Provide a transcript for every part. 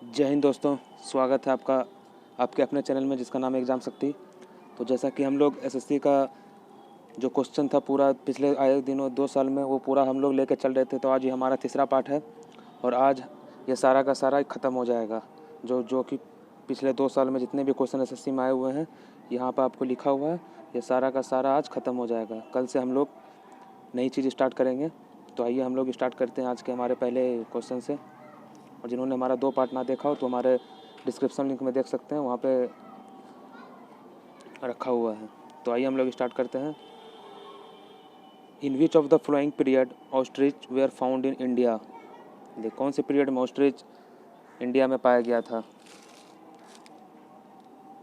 जय हिंद दोस्तों, स्वागत है आपका आपके अपने चैनल में जिसका नाम है एग्ज़ाम शक्ति। तो जैसा कि हम लोग एसएससी का जो क्वेश्चन था पूरा पिछले आए दिनों 2 साल में वो पूरा हम लोग लेकर चल रहे थे। तो आज ये हमारा तीसरा पार्ट है और आज ये सारा का सारा ख़त्म हो जाएगा। जो जो कि पिछले 2 साल में जितने भी क्वेश्चन एसएससी में आए हुए हैं यहाँ पर आपको लिखा हुआ है, ये सारा का सारा आज ख़त्म हो जाएगा। कल से हम लोग नई चीज़ स्टार्ट करेंगे। तो आइए हम लोग स्टार्ट करते हैं आज के हमारे पहले क्वेश्चन से। और जिन्होंने हमारा 2 पार्ट ना देखा हो तो हमारे डिस्क्रिप्शन लिंक में देख सकते हैं, वहाँ पे रखा हुआ है। तो आइए हम लोग स्टार्ट करते हैं। In which of the following period ostrich were found in India. देखिए कौन से पीरियड में ऑस्ट्रिच इंडिया में पाया गया था।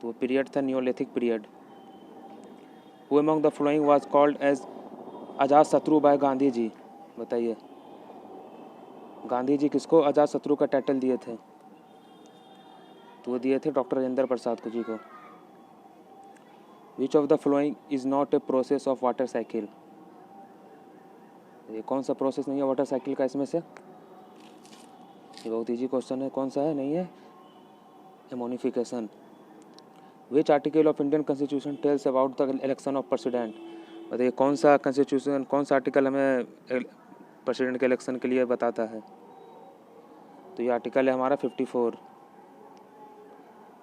तो वो पीरियड था neolithic period. Who among the following was called as Ajatashatru bye Gandhi ji. बताइए गांधी जी किसको अजात शत्रु का टाइटल दिए थे। तो वो दिए थे डॉक्टर राजेंद्र प्रसाद को जी को। विच of the following is not a process of water cycle. ये कौन सा प्रोसेस नहीं है वाटर साइकिल का इसमें से। ये बहुत ईजी क्वेश्चन है, कौन सा है नहीं है। Ammonification. Which article of Indian constitution tells about the election of president. बताइए कौन सा कॉन्स्टिट्यूशन कौन सा आर्टिकल हमें प्रेसिडेंट के इलेक्शन के लिए बताता है। तो ये आर्टिकल है हमारा 54।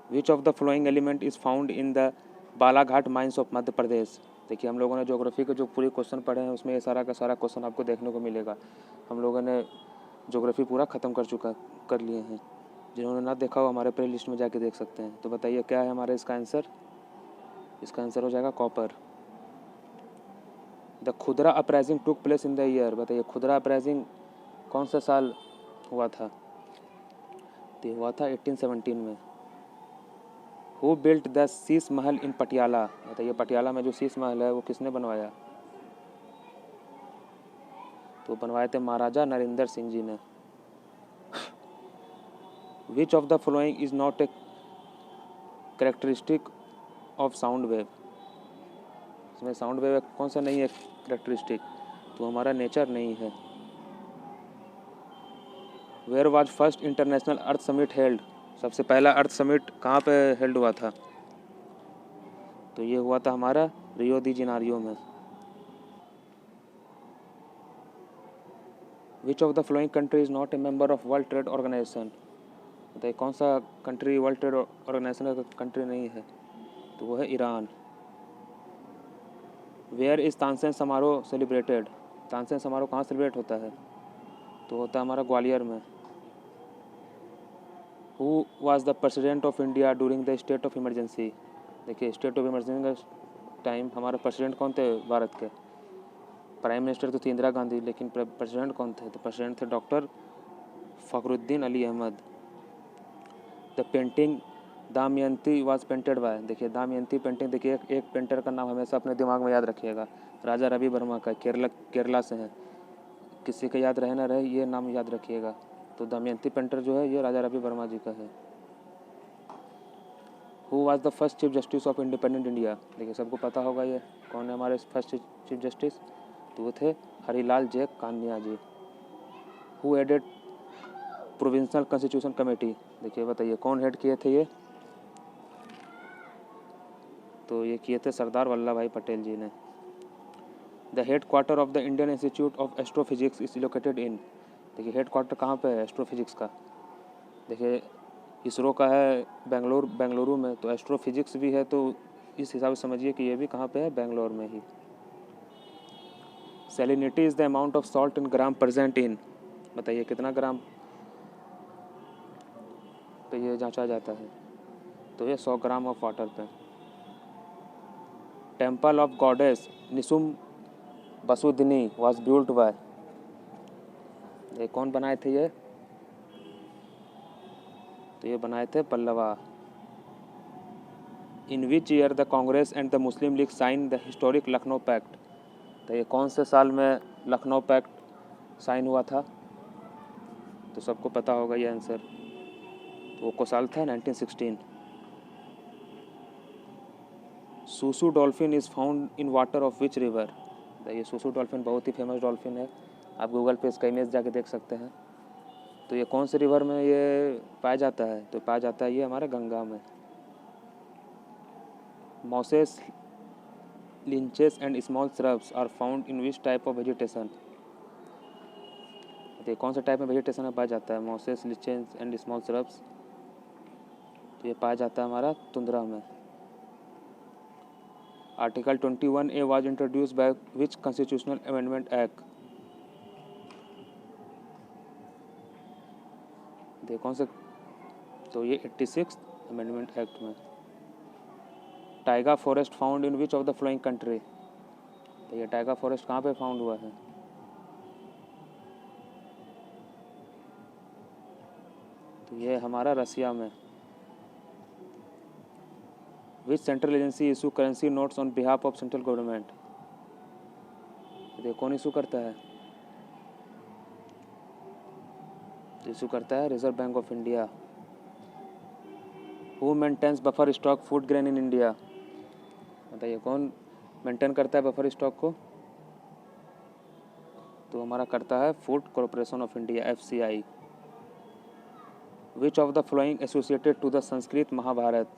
Which of the following element is found in the Balaghat mines of Madhya Pradesh. देखिए हम लोगों ने ज्योग्राफी के जो पूरे क्वेश्चन पढ़े हैं उसमें ये सारा का सारा क्वेश्चन आपको देखने को मिलेगा। हम लोगों ने ज्योग्राफी पूरा ख़त्म कर लिए हैं। जिन्होंने ना देखा हो हमारे प्ले लिस्ट में जाके देख सकते हैं। तो बताइए क्या है हमारा इसका आंसर। इसका आंसर हो जाएगा कॉपर। द खुदरा uprising took place in the year. बताइए खुदरा अपराइजिंग कौन सा साल हुआ था। तो ये हुआ था 1817 में। Who built the Sheesh Mahal इन पटियाला। बताइए पटियाला में जो शीश महल है वो किसने बनवाया। तो बनवाए थे महाराजा नरेंद्र सिंह जी ने। विच of the following is not a characteristic of sound wave. इसमें साउंड वेव कौन सा नहीं है करेक्टरिस्टिक। तो हमारा नेचर नहीं है। Where was first international earth summit held. सबसे पहला अर्थ समिट कहाँ पे हेल्ड हुआ था। तो ये हुआ था हमारा रियो दी जेनेरियो में। Which of the following country is not a member of world trade organisation. बताइए कौन सा कंट्री वर्ल्ड ट्रेड ऑर्गेनाइजेशन का कंट्री नहीं है। तो वो है ईरान। वेयर इज़ तानसेन समारोह सेलिब्रेटेड। तानसेन समारोह कहाँ सेलिब्रेट होता है। तो होता है हमारा ग्वालियर में। Who was the president of India during the state of emergency. देखिए स्टेट ऑफ इमरजेंसी का टाइम हमारे प्रेसिडेंट कौन थे भारत के। प्राइम मिनिस्टर तो थी इंदिरा गांधी, लेकिन प्रेसिडेंट कौन थे। तो प्रेसिडेंट थे doctor Fakhruddin Ali Ahmed. The painting Damayanti was painted by. देखिए दमयंती पेंटिंग देखिए एक पेंटर का नाम हमेशा अपने दिमाग में याद रखिएगा। राजा रवि वर्मा का, केरला से है। किसी का याद रहे ना रहे ये नाम याद रखिएगा। तो दमयंती पेंटर जो है ये राजा रवि वर्मा जी का है। Who was the first chief justice of independent India. देखिए सबको पता होगा ये कौन है हमारे फर्स्ट चीफ जस्टिस। तो वो थे Harilal J Kania ji. Who headed provincial constitution committee. देखिए बताइए कौन हेड किए थे ये। तो ये किए थे सरदार वल्लभ भाई पटेल जी ने। The head quarter of the Indian institute of astrophysics is located in. देखिए हेड क्वार्टर कहाँ पे है एस्ट्रोफिजिक्स का। देखिए इसरो का है बेंगलुरु में। तो एस्ट्रोफिजिक्स भी है तो इस हिसाब से समझिए कि ये भी कहाँ पे है बेंगलोर में ही। Salinity is the amount of salt in gram present in. बताइए कितना ग्राम पे ये जांचा जाता है। तो ये 100 ग्राम ऑफ वाटर पे। टेम्पल ऑफ गॉडेस निसुम बसुदिनी वाज बिल्ट बाय। ये कौन बनाए थे ये। तो ये बनाए थे Pallava. In which year the Congress and the Muslim League sign the historic Lucknow pact. तो ये कौन से साल में लखनऊ पैक्ट साइन हुआ था। तो सबको पता होगा ये आंसर। तो वो को साल था 1916। Susu dolphin is found in water of which river. ये सूसू डॉल्फिन बहुत ही फेमस डॉल्फिन है। आप गूगल पे इसका इमेज जाके देख सकते हैं। तो ये कौन से रिवर में ये पाया जाता है? तो पाया जाता है ये हमारे गंगा में। Mosses, lichens and small shrubs are found in which type of vegetation? तो ये कौन सा टाइप में वेजिटेशन में पाया जाता है? Mosses, lichens and small shrubs, तो ये पाया जाता है हमारा तुंद्रा में। Article 21A was introduced by which constitutional amendment act? देखो कौन से, तो ये 86 अमेंडमेंट एक्ट में। Tyga forest found in which of the following country? तो ये टाइगा फॉरेस्ट कहाँ पे फाउंड हुआ है? तो ये हमारा रसिया में। Which central agency issue currency notes on behalf of central government? तो कौन इशू करता है? इशू करता है Reserve Bank of India. Who maintains buffer stock food grain in India? बताइए कौन मेंटेन करता है बफर स्टॉक को? तो हमारा करता है food corporation of India, FCI। Which of the following associated to the Sanskrit Mahabharata?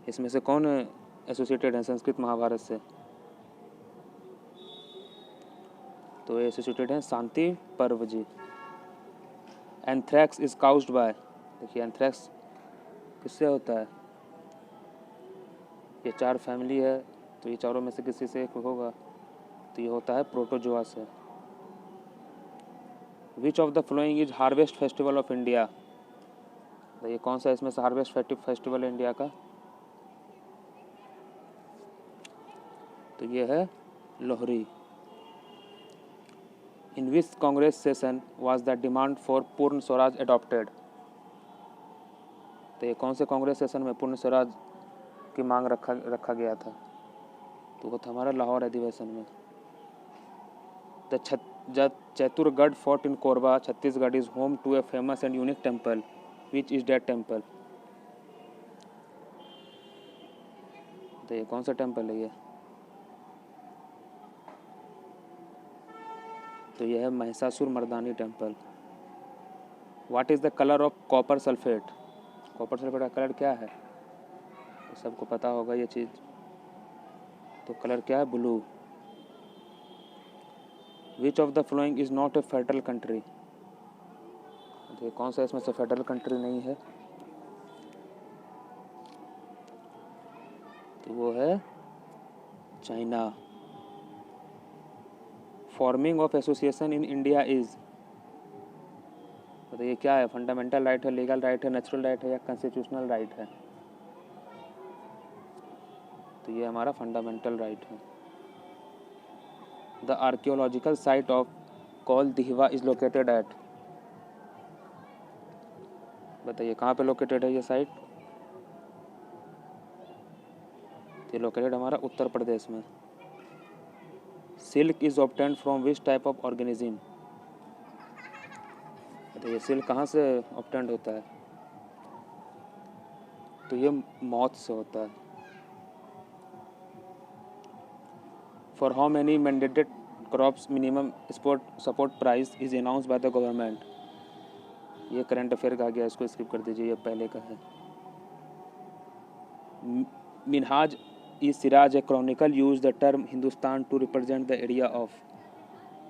इसमें से कौन एसोसिएटेड है संस्कृत महाभारत से? तो ये एसोसिएटेड हैं Shanti Parva ji. Anthrax is caused by? देखिए एंथ्रैक्स किससे होता है? ये 4 फैमिली है, तो ये चारों में से किसी से एक होगा, तो ये होता है प्रोटोजोआ से। विच of the following is harvest festival of India? तो ये कौन सा इसमें से हार्वेस्ट फेस्टिवल है इंडिया का? तो ये है Lohri. In which Congress session was the demand for Purna Swaraj adopted? तो ये कौन से कांग्रेस सेशन में पूर्ण स्वराज की मांग रखा गया था? तो वो था हमारा लाहौर अधिवेशन में। The Chaiturgarh fort in Korba, Chhattisgarh is home to a famous and unique temple, which is that temple? तो ये कौन सा टेम्पल है ये? तो यह है Mahishasura Mardani temple. What is the colour of copper sulphate? Copper sulphate का कलर क्या है? तो सबको पता होगा ये चीज़। तो कलर क्या है? Blue. Which of the following is not A federal country? तो ये कौन सा इसमें से फेडरल कंट्री नहीं है? तो वो है China. Forming of association in India is? तो ये क्या है? फंडामेंटल राइट है, लीगल राइट है, नेचुरल राइट है या कॉन्स्टिट्यूशनल राइट है? तो ये हमारा फंडामेंटल राइट है। The archaeological site of Koldihwa is located at? बताइए कहाँ पे लोकेटेड है ये साइट? ये लोकेटेड हमारा उत्तर प्रदेश में। Silk is obtained from which type of organism? तो ये सिल्क कहाँ से ऑब्टेन्ड होता है? तो ये मॉथ से होता है। For how many mandated crops minimum support price is announce by the government? ये करंट अफेयर का आ गया, इसको स्किप कर दीजिए, ये पहले का है। Minhaj i Siraj a chronicle use the term Hindustan to represent the area of?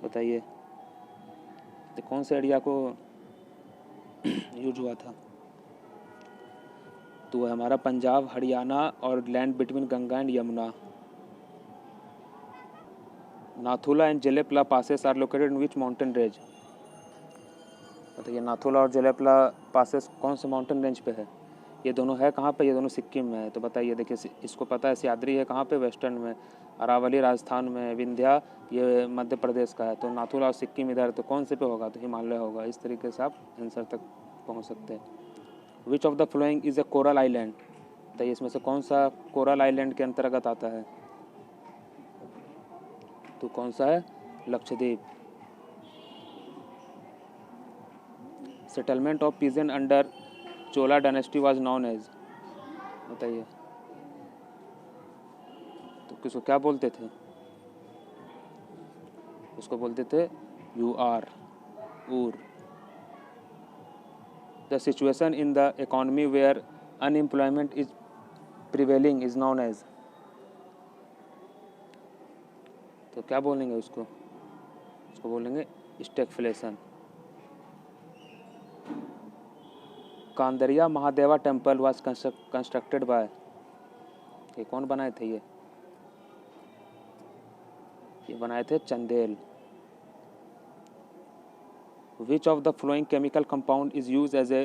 बताइए तो कौन से एरिया को यूज हुआ था? तो हमारा पंजाब, हरियाणा और land between Ganga and Yamuna. Nathula and Jelepla passes are located in which mountain range? बताइए नाथुला और जेलेपला पासेस कौन से माउंटेन रेंज पे है? ये दोनों है कहाँ पे? ये दोनों सिक्किम में है। तो बताइए, देखिए इसको पता है, सह्याद्री है कहाँ पे? वेस्टर्न में। अरावली राजस्थान में, विंध्या ये मध्य प्रदेश का है। तो नाथुला और सिक्किम इधर, तो कौन से पे होगा? तो हिमालय होगा। इस तरीके से आप आंसर तक पहुँच सकते हैं। Which of the following is a coral island? बताइए इसमें से कौन सा कोरल आइलैंड के अंतर्गत आता है? तो कौन सा है? Lakshadweep. Settlement of pigeon under Chola dynasty was known as? बताइए तो किसको क्या बोलते थे? उसको बोलते थे यूआर, ऊर। The situation in the economy where unemployment is prevailing is known as. तो क्या बोलेंगे उसको बोलेंगे stagflation. Kandariya Mahadeva temple was constructed by, ये कौन बनाए थे? ये बनाए थे Chandel. Which of the following chemical compound is use as a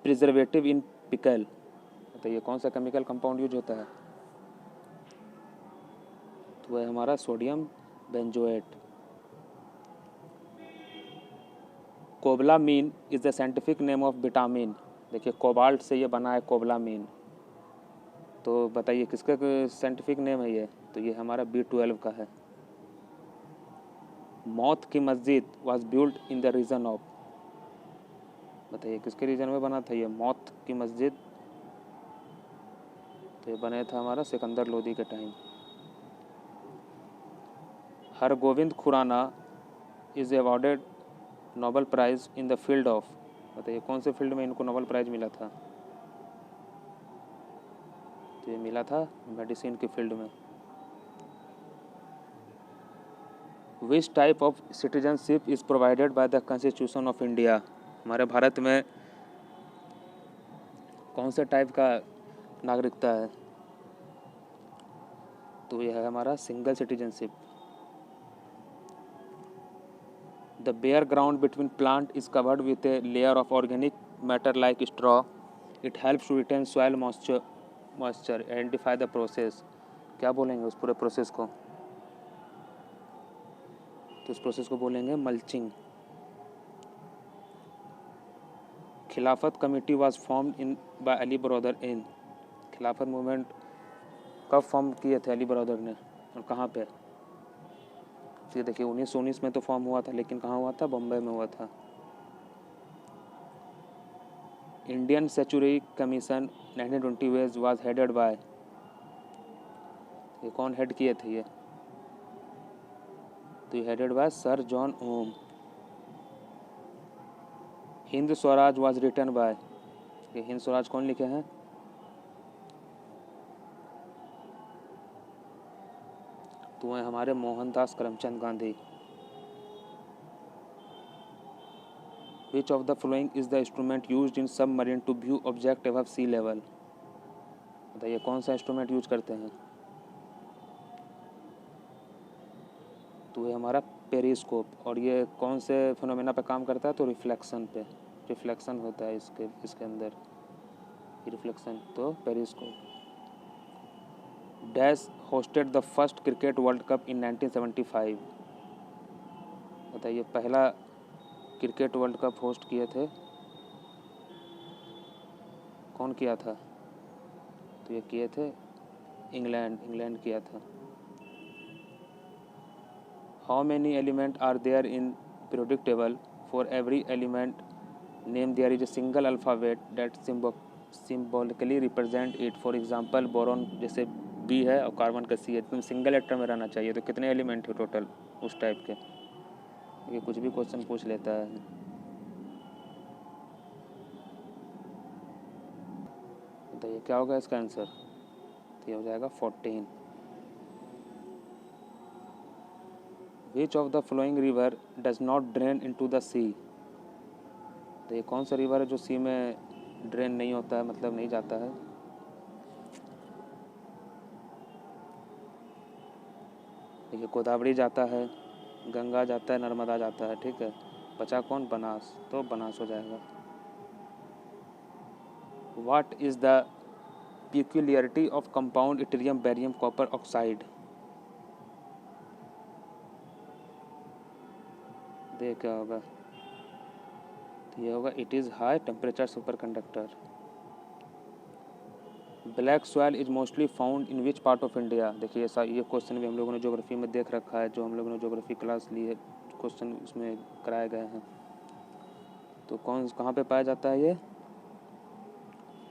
preservative in pickle. तो ये कौन सा केमिकल कंपाउंड यूज होता है? तो वह हमारा sodium benzoate. Cobalamin is the scientific name of vitamin. देखिए कोबाल्ट से ये बना है कोबलामीन। तो बताइए किसका साइंटिफिक नेम है ये? तो ये हमारा B12 का है। Moth ki Masjid was built in the reason of, बताइए किसके रीजन में बना था ये मौत की मस्जिद? तो ये बना था हमारा सिकंदर लोदी के time. Hargobind Khorana is awarded Nobel prize in the field of, बताइए कौन से फील्ड में इनको नोबेल प्राइज मिला था? तो ये मिला था मेडिसिन के फील्ड में। विच type of citizenship is provided by the constitution of India. हमारे भारत में कौन से टाइप का नागरिकता है? तो यह है हमारा single citizenship. The bare ground between plant is covered with a layer of organic matter like straw, it helps to retain soil moisture, identify the process. क्या बोलेंगे उस पूरे प्रोसेस को? तो उस प्रोसेस को बोलेंगे मल्चिंग। खिलाफत committee was formed in by Ali brother in, खिलाफत मूवमेंट कब फॉर्म किए थे अली ब्रदर ने और कहाँ पे? ये देखिए 1919 में तो फॉर्म हुआ था, लेकिन कहाँ हुआ था? बम्बई में हुआ था। Indian century commission 1920 was headed by, ये कौन हेड किए थे ये? तो ये हेडेड बाय सर जॉन ओम। Hind Swaraj was written by, ये हिंद स्वराज कौन लिखे हैं? तो वह हमारे Mohandas Karamchand Gandhi. Which of the following is the instrument used in submarine to view object above sea level, बताइए कौन सा इंस्ट्रूमेंट यूज करते हैं? तो ये हमारा पेरिस्कोप। और ये कौन से फिनोमेना पे काम करता है? तो रिफ्लेक्शन पे, रिफ्लेक्शन होता है इसके अंदर रिफ्लेक्शन। तो periscope. Dash hosted the first cricket world cup in 1975, बताइए पहला क्रिकेट वर्ल्ड कप होस्ट किए थे कौन किया था? तो ये किए थे इंग्लैंड किया था। How many element are there in periodic table? For every element name there is a single alphabet that symbolically represent it. For example boron जैसे बी है और कार्बन का सी है, तुम सिंगल लेटर में रहना चाहिए। तो कितने एलिमेंट है टोटल उस टाइप के? ये कुछ भी क्वेश्चन पूछ लेता है। बताइए क्या होगा इसका आंसर? तो ये हो जाएगा 14। Which of the following river does not drain into the sea, तो ये कौन सा रिवर है जो सी में ड्रेन नहीं होता है, मतलब नहीं जाता है? देखिए गोदावरी जाता है, गंगा जाता है, नर्मदा जाता है, ठीक है। बचा कौन? बनास, तो बनास हो जाएगा। What is the peculiarity of compound yttrium barium copper oxide, देख क्या होगा? तो ये होगा it is high temperature super conductor. Black soil is mostly found in which part of India, देखिए ये क्वेश्चन भी हम लोगों ने ज्योग्राफी में देख रखा है, जो हम लोगों ने ज्योग्राफी क्लास ली है, क्वेश्चन उसमें कराए गए हैं। तो कहाँ पे पाया जाता है ये?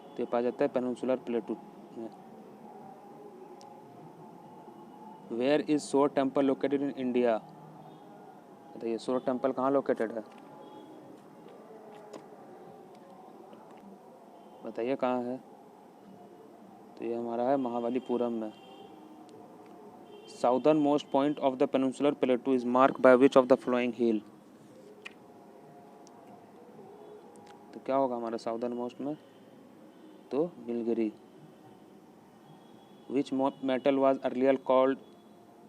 तो ये पाया जाता है पेनिनसुलर प्लेटू में। वेयर इज सोर टेम्पल लोकेटेड इन इंडिया, बताइए सोर टेम्पल कहाँ लोकेटेड है? बताइए कहाँ है। तो ये हमारा है महाबलीपुरम में। Southern most point of the peninsular plateau is mark by which of the following hill. तो क्या होगा हमारा साउदर्न मोस्ट में, तो Nilgiri. Which metal was earlier called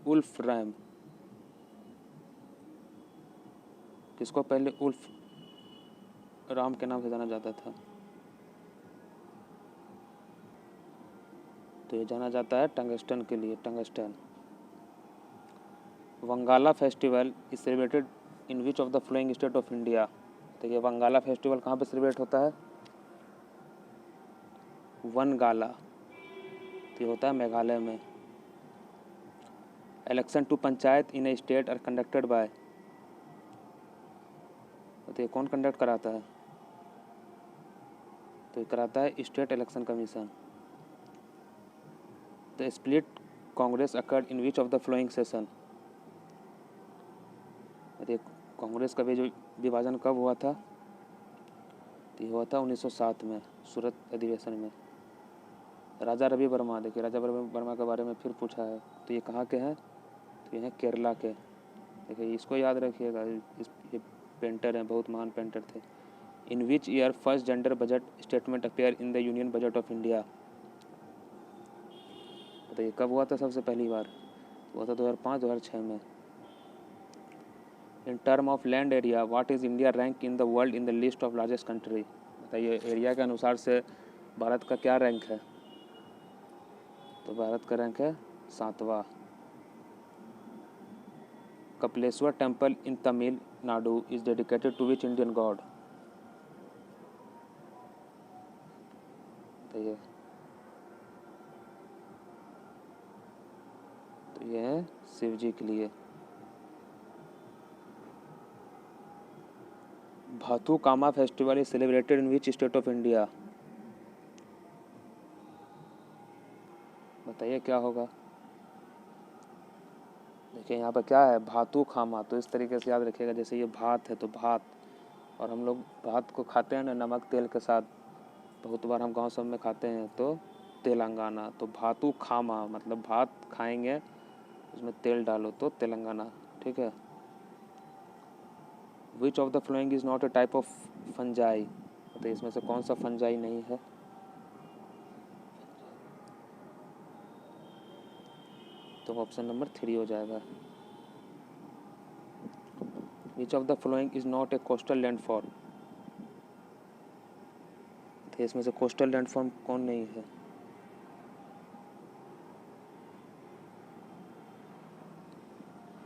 wolfram. किसको पहले उल्फ राम के नाम से जाना जाता था। तो ये जाना जाता है टंगस्टन के लिए, tungsten. Wangala festival is celebrated in which of the following state of India. तो ये वंगाला फेस्टिवल कहाँ पे सेलिब्रेट होता है, वनगाला। तो ये होता है मेघालय में। Election to panchayat in a state are conducted by. तो ये कौन कंडक्ट कराता है, तो ये कराता है state election commission. The split Congress occurred in which of the flowing session. ये कांग्रेस का भी जो विभाजन कब हुआ था, तो ये हुआ था 1907 में, सूरत अधिवेशन में। राजा रवि वर्मा, देखिए राजा रवि वर्मा के बारे में फिर पूछा है। तो ये कहाँ के हैं, तो ये हैं केरला के। देखिए इसको याद रखिएगा, ये पेंटर हैं, बहुत महान पेंटर थे। In which year first gender budget statement appear in the union budget of India. बताइए कब हुआ था सबसे पहली बार, हुआ था 2005-2006 में। इन term of land area what is India rank in the world in the list of largest country. बताइए एरिया के अनुसार से भारत का क्या रैंक है, तो भारत का रैंक है 7वां। Kapileshwar temple in Tamil Nadu is dedicated to which Indian god. बताइए, तो ये है शिव जी के लिए। Bathukamma festival is celebrated in which state of India. बताइए क्या होगा। देखिए यहाँ पर क्या है, भातू खामा। तो इस तरीके से याद रखिएगा, जैसे ये भात है तो भात, और हम लोग भात को खाते हैं ना नमक तेल के साथ, बहुत बार हम गांव सब में खाते हैं। तो तेलंगाना। तो भातू खामा मतलब भात खाएंगे उसमें तेल डालो तो तेलंगाना, ठीक है। Which of the following is not a type of fungi. तो इसमें से कौन सा फंजाई नहीं है, तो ऑप्शन नंबर 3 हो जाएगा। विच of the following is not a coastal landform. तो इसमें से कोस्टल लैंडफॉर्म कौन नहीं है,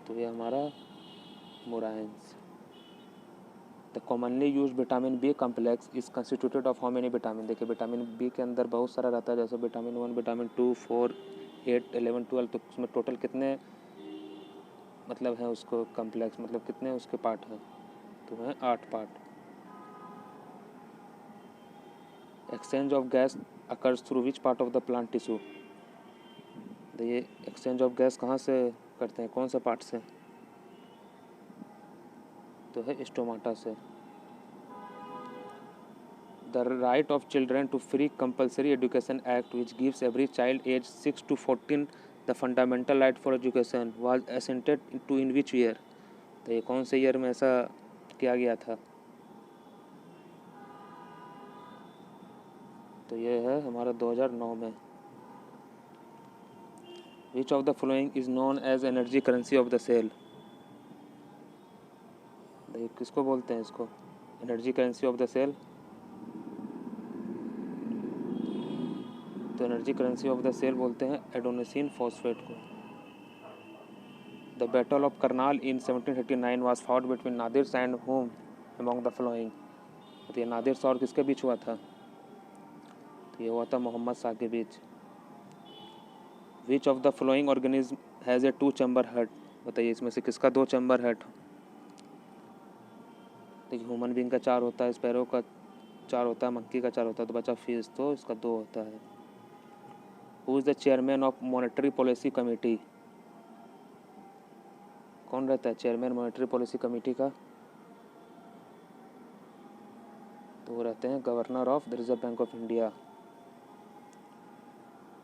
तो ये हमारा moraines. The commonly use vitamin B complex is constituted of how many vitamin. देखिए विटामिन बी के अंदर बहुत सारा रहता है, जैसे विटामिन 1, विटामिन 2, 4, 8, 11, 12। तो उसमें टोटल कितने मतलब हैं उसको कम्प्लेक्स, मतलब कितने उसके पार्ट हैं, तो हैं 8 part. Exchange of gas occurs through which part of the plant tissue. तो ये एक्सचेंज ऑफ गैस कहाँ से करते हैं, कौन से पार्ट से, तो है स्टोमाटा से। The right of children to free compulsory education act which gives every child age 6 to 14 the fundamental right for education was assented to in which year. तो ये कौन से ईयर में ऐसा किया गया था, तो ये है हमारा 2009 में। Which of the following is known as energy currency of the cell. देखिए किसको बोलते हैं इसको, energy currency of the cell. तो energy currency of the cell बोलते हैं एडोनिसिन फॉस्फेट को। The battle of Karnal in 1739 was fought between Nadir and whom among the following. तो ये नादिर शाह और किसके बीच हुआ था, तो ये हुआ था मोहम्मद शाह के बीच। Which of the following organism has a 2 chamber heart. बताइए इसमें से किसका 2 चैम्बर हेड। देखिए ह्यूमन बींग का 4 होता है, स्पैरो का 4 होता है, मक्खी का 4 होता है, तो बचा फिश, तो इसका 2 होता है। Who is the chairman of monetary policy committee. कौन रहता है चेयरमैन मॉनेटरी पॉलिसी कमेटी का, तो वो रहते हैं governor of the reserve Bank of India.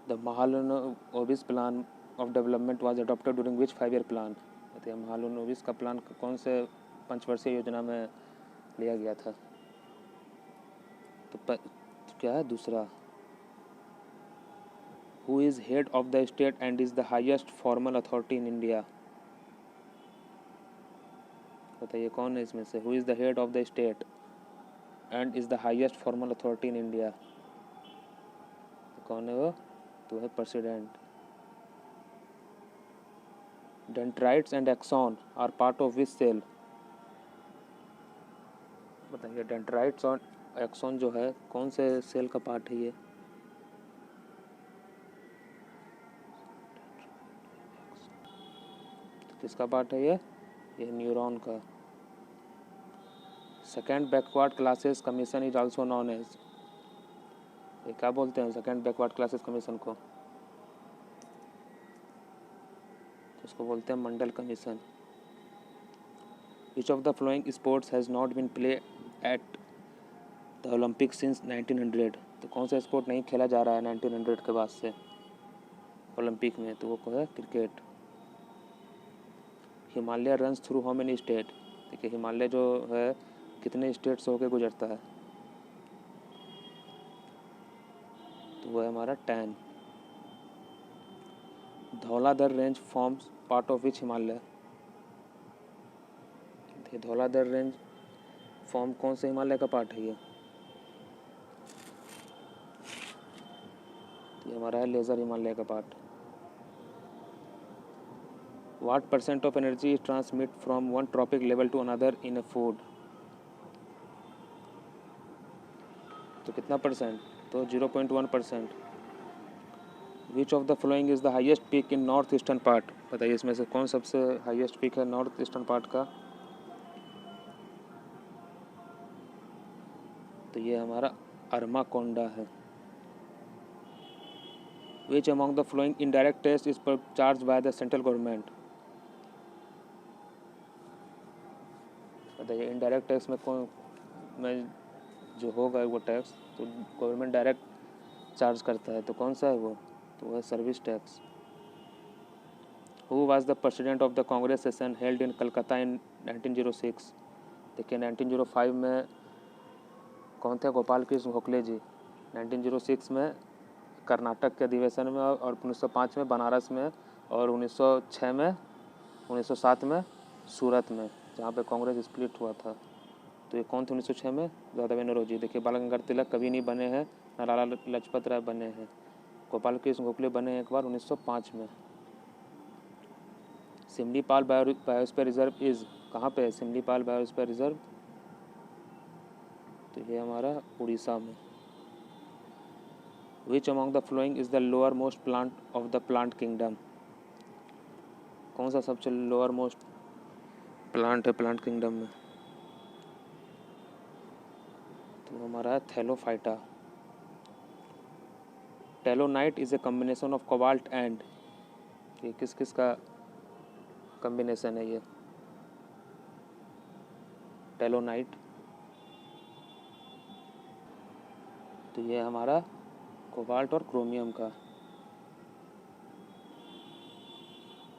The Mahalanobis plan of development was adopted during which 5 year plan. कहते हैं महालनोबिस का प्लान कौन से 5 वर्षीय योजना में लिया गया था। तो क्या है दूसरा, who is head of the state and is the highest formal authority in India. बताइए कौन है इसमें से, who is the head of the state and is the highest formal authority in India. कौन है वो, तो है president. Dendrites and axon are part of which cell. बताइए डेंड्राइट्स और एक्सॉन जो है कौन से सेल का पार्ट है ये। तो किसका पार्ट है ये न्यूरॉन का। Second backward classes commission is also known as, ये क्या बोलते हैं सेकेंड बैकवर्ड क्लासेस कमीशन को, तो उसको बोलते हैं Mandal commission. Which of the following sports has not been play at the Olympic since 1900। तो कौन सा स्पोर्ट नहीं खेला जा रहा है 1900 के बाद से ओलंपिक में, तो वो है cricket. Himalaya runs through how many state. देखिए हिमालय जो है कितने स्टेट से होकर गुजरता है, तो वो है हमारा 10। Dhauladhar range forms part of which Himalaya. Dhauladhar range form कौन से हिमालय का पार्ट है ये, तो ये हमारा है लेज़र हिमालय का part. What % of energy is transmit from one tropic level to another in a food। तो कितना परसेंट, तो 0.1%। Which of the following is the highest peak in north eastern part। बताइए इसमें से कौन सबसे हाईएस्ट पीक है नॉर्थ ईस्टर्न पार्ट का, तो ये हमारा अरमाकोंडा है। Which among the following indirect tax is charged by the central government। बताइए इनडायरेक्ट टैक्स में कौन में जो होगा वो टैक्स तो गवर्नमेंट डायरेक्ट चार्ज करता है, तो कौन सा है वो, तो वह service tax. Who was the president of the Congress session held in Calcutta in 1906। देखिए 1905 में कौन थे, गोपाल कृष्ण गोखले जी। 1906 में कर्नाटक के अधिवेशन में और 1905 में बनारस में और 1907 में सूरत में, जहाँ पे कांग्रेस स्प्लिट हुआ था। तो ये कौन थे 1906 में, दादाभाई नौरोजी। देखिए बाल गंगाधर तिलक कभी नहीं बने हैं, न लाला लाजपत राय बने हैं। गोपाल कृष्ण गोखले बने हैं एक बार 1905 में। सिमलीपाल बायोस्फीयर रिजर्व इज़ कहाँ पे है, सिमलीपाल बायोस्फीयर रिजर्व, तो ये हमारा उड़ीसा में। Which among the following is the lower most plant of the plant kingdom. कौन सा सबसे लोअर मोस्ट प्लांट है प्लांट किंगडम में, तो हमारा है thallophyta. Telonite is a combination of cobalt and, ये किस किस का कम्बिनेशन है ये टेलोनाइट, तो ये हमारा कोबाल्ट और क्रोमियम का।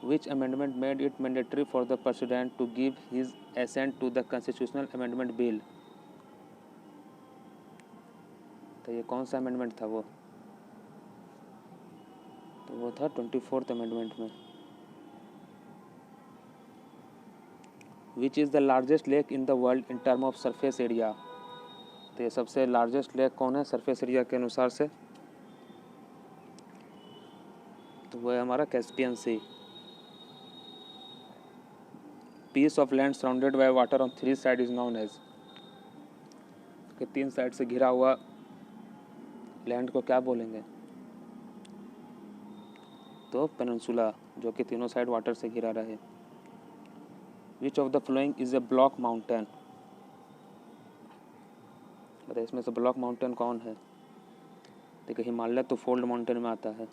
Which amendment made it mandatory for the president to give his assent to the constitutional amendment bill। तो ये कौन सा अमेंडमेंट था वो, तो वो था 24th अमेंडमेंट में। Which is the largest lake in the world in term of surface area। तो ये सबसे लार्जेस्ट लेक कौन है सरफेस एरिया के अनुसार से, तो वो है हमारा Caspian sea. Piece of land surrounded by water on 3 side is known as, कि 3 साइड से घिरा हुआ लैंड को क्या बोलेंगे, तो पेनिनसुला, जो कि तीनों साइड वाटर से घिरा रहे। विच of the following is A block mountain. बताइए इसमें से ब्लॉक माउंटेन कौन है। देखिए हिमालय तो फोल्ड माउंटेन में आता है,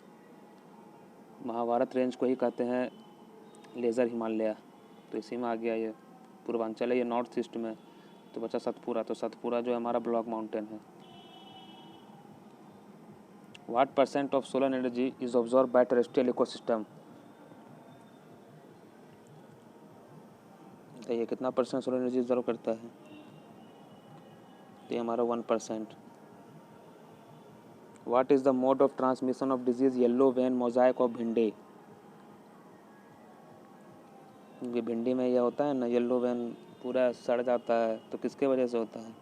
महाभारत रेंज को ही कहते हैं लेज़र हिमालय, तो इसी में आ गया ये। पूर्वांचल है ये नॉर्थ ईस्ट में, तो बचा सतपुरा। तो सतपुरा जो है हमारा ब्लॉक माउंटेन है। What % of solar energy is absorbed by terrestrial ecosystem? तो ये कितना % सोलर एनर्जी ऑब्जर्व करता है? तो ये हमारा 1%। What is the mode of transmission of disease yellow vein mosaic of भिंडी? ये भिंडी में यह होता है ना, येलो वेन पूरा सड़ जाता है, तो किसके वजह से होता है?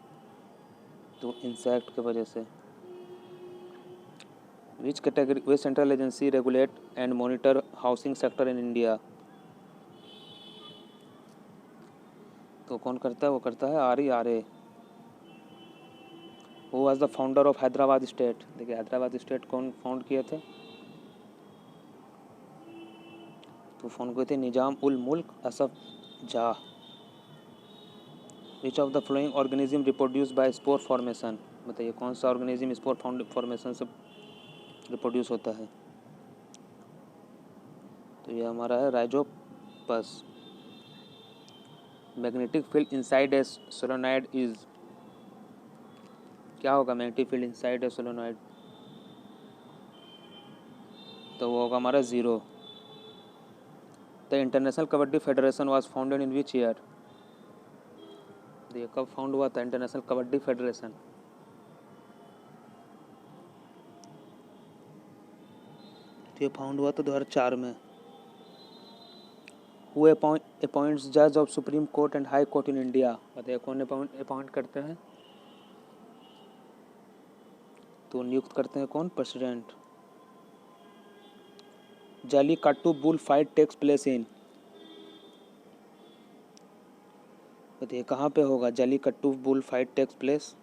तो इंसेक्ट के वजह से। Which central agency regulate and monitor housing sector in India? तो कौन करता है? वो करता है RERA। Who was the founder of Hyderabad state? देखिए हैदराबाद स्टेट कौन फाउंड किए थे? तो फाउंड किए थे निजाम उल मुल्क असफ जाह। Which of the following organism reproduce by spore formation? बताइए कौन सा ऑर्गेनिज्म स्पोर फॉर्मेशन से रिप्रोड्यूस होता है? तो ये हमारा है Rhizopus. Magnetic field inside a solenoid is, क्या होगा magnetic field inside a solenoid? तो वो होगा हमारा 0। The international kabaddi federation was founded in which year? ये कब फाउंड हुआ था इंटरनेशनल कबड्डी फेडरेशन? ये फाउंड हुआ था 2004 में। Who appoints जज of supreme court and high court in India? बताइए कौन अपॉइंट करते हैं? तो नियुक्त करते हैं कौन? President. Jallikattu bull fight takes place in, बताइए कहाँ पे होगा Jallikattu bull fight takes place?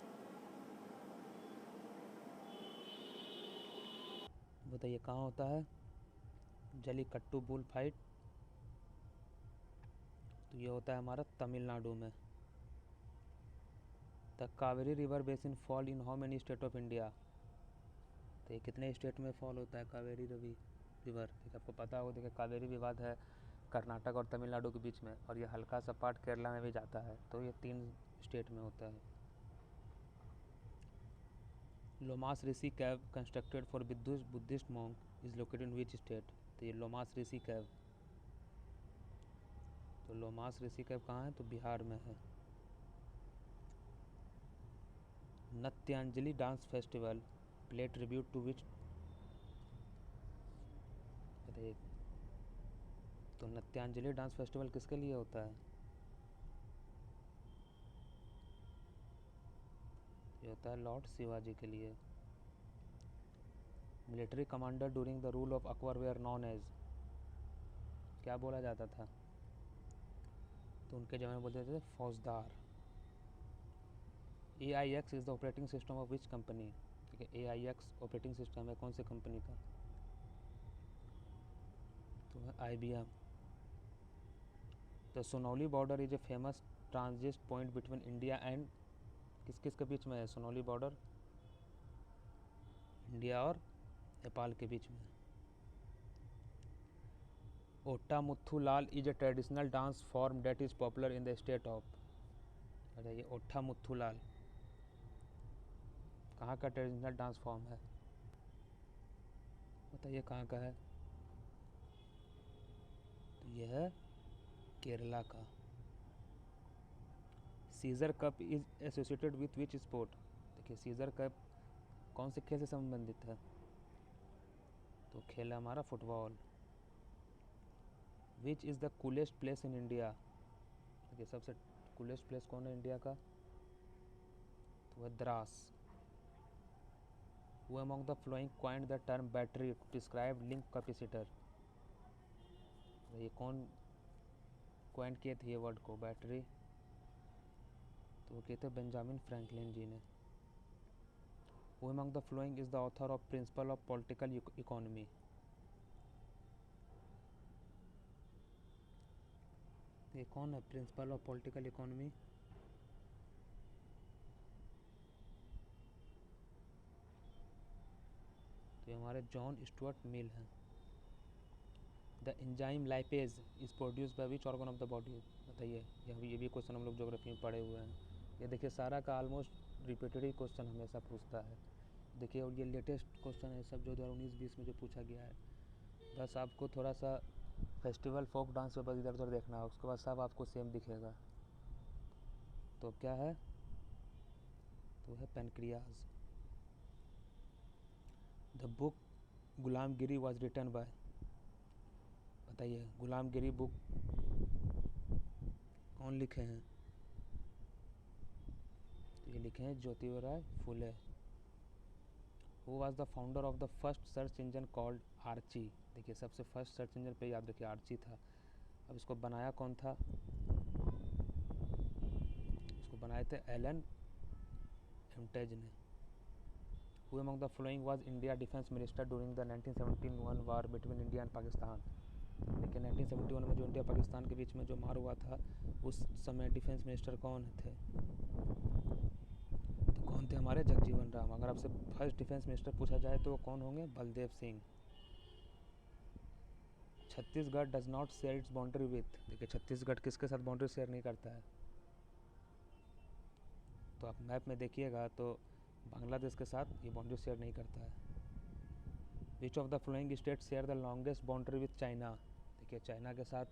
बताइए कहाँ होता है जालीकट्टू बुल फाइट? तो ये होता है हमारा तमिलनाडु में। The Kaveri river basin fall in how many state of India? तो ये कितने स्टेट में फॉल होता है कावेरी रिवर? देखिए आपको पता होगा, देखिए कावेरी विवाद है कर्नाटक और तमिलनाडु के बीच में, और ये हल्का सा पार्ट केरला में भी जाता है, तो ये 3 स्टेट में होता है। Lomas Rishi cave constructed for Buddhist monk is located in which state? तो ये लोमास ऋषि कैव, तो लोमास ऋषि कैव कहाँ है? तो बिहार में है। Natyanjali dance festival play tribute to which? बताइए तो नत्यांजलि डांस फेस्टिवल किसके लिए होता है? ये होता है लॉर्ड शिवाजी के लिए। Military commander during the rule of Akbar were known as, क्या बोला जाता था? तो उनके जमाने में बोलते थे फौजदार। AIX is the operating system of which company? ठीक है, AIX ऑपरेटिंग सिस्टम है कौन सी कंपनी का? तो है IBM। The Sonauli border is a famous transit point between India and, किस किस के बीच में है सोनौली बॉर्डर? इंडिया और नेपाल के बीच में। Ottamthullal is a traditional dance form that is popular in the state of? बताइए ओट्टामुथुलाल कहाँ का ट्रेडिशनल डांस फॉर्म है? बताइए कहाँ का है? तो यह है केरला का। Caesar cup is associated with which sport? देखिए सीजर कप कौन से खेल से संबंधित है? तो खेल है हमारा football. Which is the coolest place in India? देखिए सबसे कूलेस्ट प्लेस कौन है इंडिया का? तो वह Dras. Who among the following coined the term battery to describe link capacitor? ये कौन कॉइन किए थे ये वर्ड को बैटरी? तो वो किए थे बेंजामिन फ्रैंकलिन जी ने। Who among the following is the author of Principle of Political Economy? ये कौन है प्रिंसिपल ऑफ पॉलिटिकल इकोनॉमी? तो हमारे जॉन स्टुअर्ट मिल हैं। The enzyme lipase is produce by which organ of the body? बताइए, ये भी क्वेश्चन हम लोग ज्योग्राफी में पढ़े हुए हैं। ये देखिए सारा का ऑलमोस्ट रिपीटेड क्वेश्चन हमेशा पूछता है। देखिए और ये लेटेस्ट क्वेश्चन है सब, जो 2019-20 में जो पूछा गया है। बस आपको थोड़ा सा फेस्टिवल फोक डांस पे बस इधर उधर देखना है, उसके बाद सब आपको सेम दिखेगा। तो क्या है, तो है pancreas. The book Gulamgiri was written by, बताइए गुलामगिरी बुक कौन लिखे हैं? तो ये लिखे हैं Jyotiba Rai Phule. Who was the founder of the first search engine called Archie? देखिए सबसे फर्स्ट सर्च इंजन पे याद रखिए आर्ची था। अब इसको बनाया कौन था? इसको बनाए थे एलन हेम्टेज ने। Who among the following was India defence minister during the 1971 war between India and Pakistan? देखिए 1971 में जो इंडिया पाकिस्तान के बीच में जो मार हुआ था, उस समय डिफेंस मिनिस्टर कौन थे? तो कौन थे? हमारे जगजीवन राम। अगर आपसे फर्स्ट डिफेंस मिनिस्टर पूछा जाए तो वो कौन होंगे? Baldev Singh. Chhattisgarh does not share its boundary with, देखिए छत्तीसगढ़ किसके साथ बाउंड्री शेयर नहीं करता है? तो आप मैप में देखिएगा तो बांग्लादेश के साथ ये बाउंड्री शेयर नहीं करता है। Which of the following state share the longest boundary with China? देखिए चाइना के साथ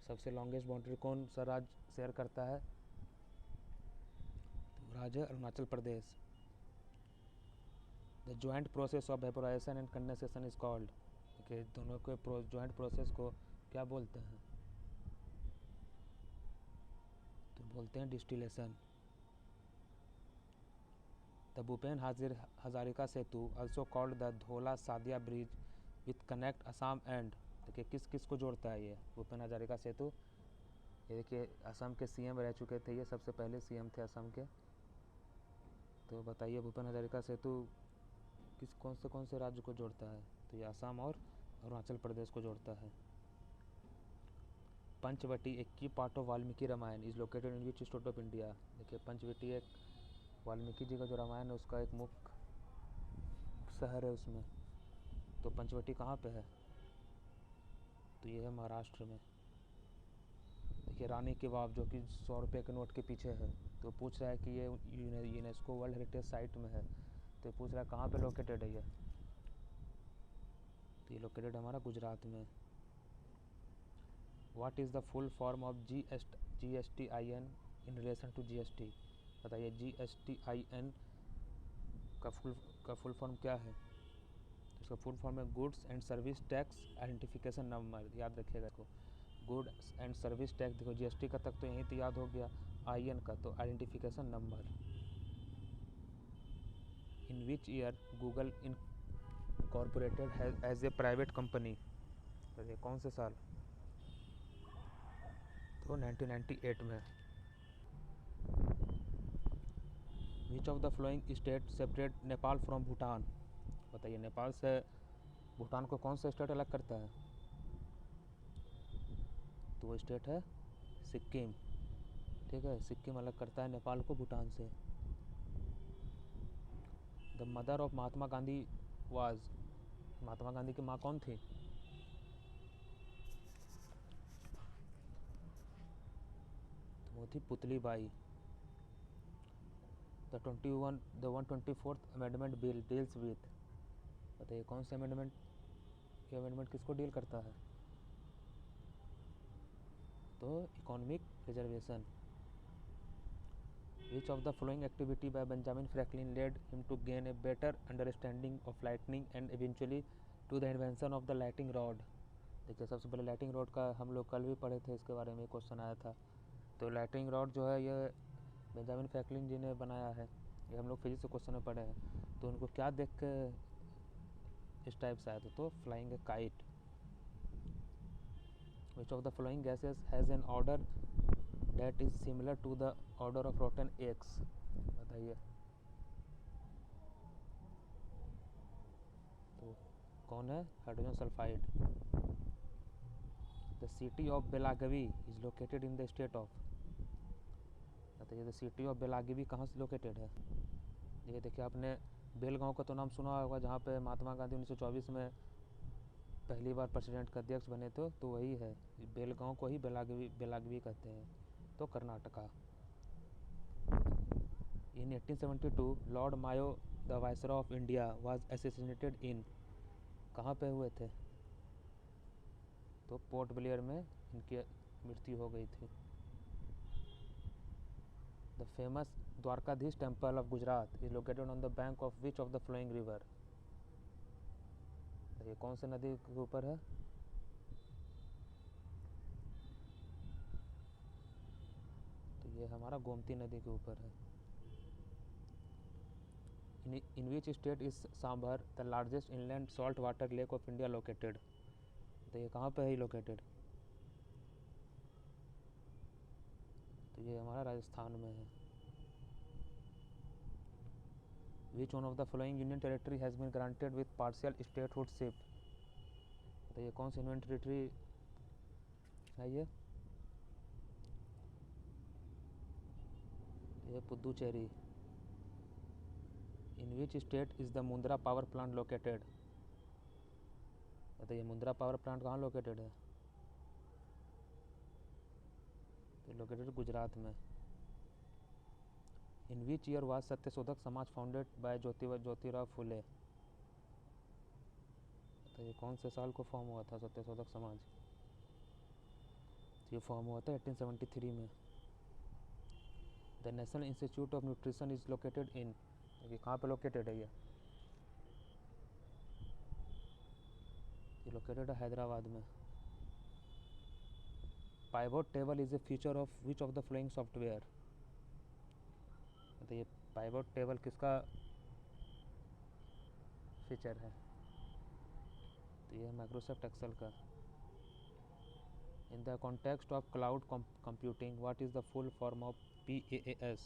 सबसे लॉन्गेस्ट बाउंड्री कौन सा राज्य शेयर करता है? तो राज्य है Arunachal Pradesh. The joint process of vaporisation and condensation is called, देखिए दोनों के ज्वाइंट प्रोसेस को क्या बोलते हैं? तो बोलते हैं distillation. The Bhupen Hazarika Setu also called the Dhola Sadiya bridge with connect Assam and, देखिए किस किस को जोड़ता है ये भूपेन हजारिका सेतु? ये देखिए असम के सीएम रह चुके थे, ये सबसे पहले सीएम थे असम के। तो बताइए भूपेन हजारिका सेतु कौन से राज्य को जोड़ता है? तो ये असम और अरुणाचल प्रदेश को जोड़ता है। Panchavati a key part of Valmiki Ramayana is located in which state of India? देखिए पंचवटी एक वाल्मीकि जी का जो रामायण है उसका एक मुख्य शहर है उसमें। तो पंचवटी कहाँ पे है? तो ये है महाराष्ट्र में। देखिए रानी की वाव जो कि 100 रुपये के नोट के पीछे है, तो पूछ रहा है कि ये यूनेस्को वर्ल्ड हेरिटेज साइट में है, तो पूछ रहा है कहाँ पे लोकेटेड है ये? तो ये लोकेटेड हमारा गुजरात में। What is the full form of GSTIN in relation to GST? बताइए GSTIN का फुल फॉर्म क्या है? तो इसका फुल फॉर्म है goods and service tax identification number, याद रखिएगा इसको। गुड्स एंड सर्विस टैक्स, देखो GST का तक तो यहीं तो याद हो गया, IN का तो identification number. In which year Google incorporated as a private company? बताइए कौन से साल? तो 1998 में। Which of the following state separate Nepal from Bhutan? बताइए नेपाल से भूटान को कौन सा स्टेट अलग करता है? तो वो स्टेट है सिक्किम। ठीक है, सिक्किम अलग करता है नेपाल को भूटान से। The mother of Mahatma Gandhi was, Mahatma Gandhi की माँ कौन थी? तो वो थी Putli Bai. The 124th amendment bill deals with, बताइए कौन से अमेंडमेंट? ये अमेंडमेंट किसको डील करता है? तो economic reservation. Which of the following activity by Benjamin Franklin led him to gain a better understanding of lightning and eventually to the invention of the lighting rod? देखिए सबसे पहले lighting rod का हम लोग कल भी पढ़े थे, इसके बारे में क्वेश्चन आया था। तो लाइटिंग रॉड जो है ये बेंजामिन फ्रैंकलिन जी ने बनाया है, ये हम लोग फिजिक्स के क्वेश्चन में पढ़े हैं। तो उनको क्या देख के इस टाइप से आया था? तो flying a kite. Which of the following gases has an order that is similar to the order of rotten eggs? बताइए तो कौन है? Hydrogen sulphide. The city of Belagavi is located in the state of, बताइए the city of Belagavi कहाँ से located है? ये देखिए आपने बेलगांव का तो नाम सुना होगा, जहाँ पे महात्मा गांधी 1924 में पहली बार प्रेसिडेंट का अध्यक्ष बने थे, तो वही है बेलगांव को ही बेलागवी कहते हैं। तो Karnataka. In 1872 Lord Mayo the viceroy of India was assassinated in, कहाँ पे हुए थे? तो पोर्ट ब्लेयर में इनकी मृत्यु हो गई थी। The famous Dwarkadhish temple of Gujarat is located on the bank of which of the following river, ये कौन से नदी के ऊपर है? तो ये हमारा गोमती नदी के ऊपर है। In which state is Sambhar the largest inland salt water lake of India located, तो ये कहाँ पे है लोकेटेड? तो ये हमारा राजस्थान में है। Which one of the following union territory has been granted with partial statehoodship, तो ये कौन सी यूनियन टेरिटरी है? ये Puducherry. In which state is the Mundra power plant located, तो ये मुंद्रा पावर प्लांट कहाँ लोकेटेड है? तो लोकेटेड गुजरात में। In which year was Satyashodhak Samaj founded bye Jyotirao Phule, तो ये कौन से साल को फॉर्म हुआ था सत्यशोधक समाज? तो ये फॉर्म हुआ था 1873 में। The National Institute of nutrition is located in, ये कहाँ पे लोकेटेड है? ये लोकेटेड है हैदराबाद में। Pivot table is a feature of which of the flowing software, तो ये पाइवोट टेबल किसका फीचर है? तो ये माइक्रोसॉफ्ट एक्सेल का। In the context of cloud computing what is the full form of PaaS,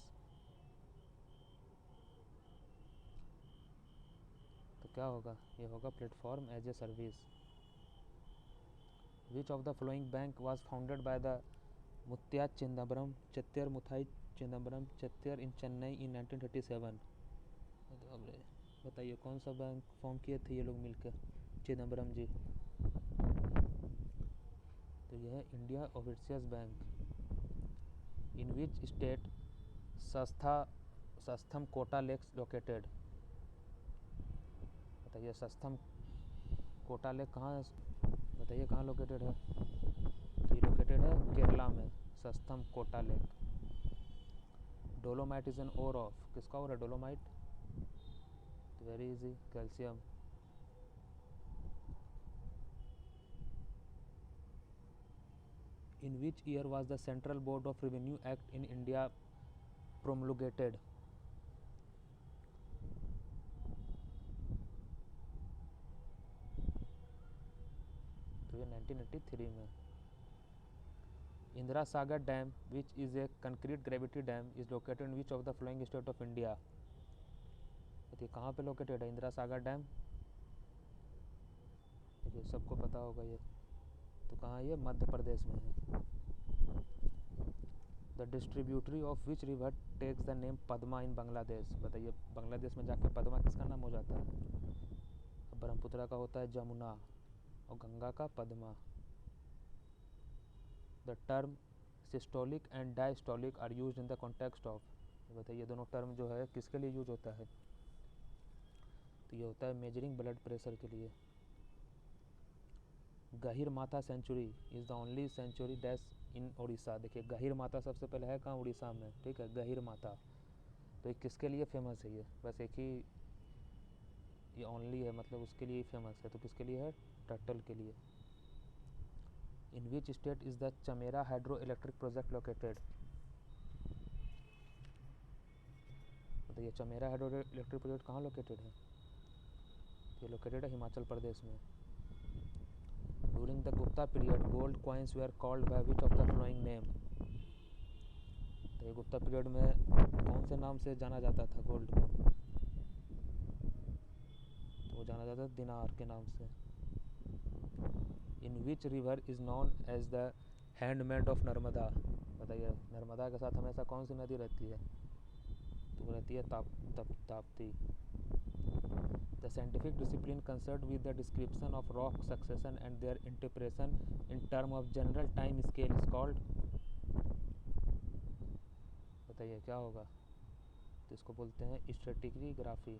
तो क्या होगा? ये होगा platform as a service. Which of the following bank was founded by the Muthiah Chidambaram Chettiar Muthiah Chidambaram Chettiar in Chennai in 1937, अब बताइए कौन सा बैंक फॉर्म किए थे ये लोग मिलकर, चिदम्बरम जी? तो यह है India Overseas Bank. In which state Sasthamkotta lakes located, बताइए सस्थम कोटा लेक कहाँ, बताइए कहाँ लोकेटेड है? तो ये लोकेटेड है केरला में, Sasthamkotta lake. Dolomite is an ore of, किसका ओर है dolomite? Very easy, calcium. In which year was the central board of revenue act in India promulgated, तो ये 1983 में। Indira Sagar dam which is a concrete gravity dam is located in which of the following state of India, तो ये कहाँ पे located है Indira Sagar dam? देखिए सबको पता होगा ये, तो कहाँ ये मध्य प्रदेश में है। The distributary of which river takes the name Padma in Bangladesh, बताइए बांग्लादेश में जाके पद्मा किसका नाम हो जाता है? ब्रह्मपुत्रा का होता है जमुना और गंगा का Padma. The term systolic and diastolic are used in the context of, बताइए दोनों टर्म जो है किसके लिए यूज होता है? तो ये होता है मेजरिंग ब्लड प्रेशर के लिए। Gahirmatha sanctuary is the only sanctuary dash in Orissa, देखिए गहिर माता सबसे पहले है कहाँ? उड़ीसा में, ठीक है, गहिर माता। तो ये किसके लिए फेमस है? ये बस एक ही ये ओनली है, मतलब उसके लिए ही फेमस है, तो किसके लिए है? टर्टल के लिए। In which state is the Chamera hydro electric project located, तो ये चमेरा हाइड्रो इलेक्ट्रिक प्रोजेक्ट कहाँ लोकेटेड है? ये लोकेटेड है हिमाचल प्रदेश में। During the Gupta period gold coins were called by which of the following name, तो ये गुप्ता पीरियड में कौन से नाम से जाना जाता था गोल्ड को? तो वो जाना जाता था दिनार के नाम से। In which river is known as the handmaid of Narmada, बताइए नर्मदा के साथ हमेशा कौन सी नदी रहती है? तो वो रहती है Tapti. The scientific discipline concern with the description of rock succession and their interpretation in term of general time scale is called, बताइए क्या होगा? तो इसको बोलते हैं stratigraphy.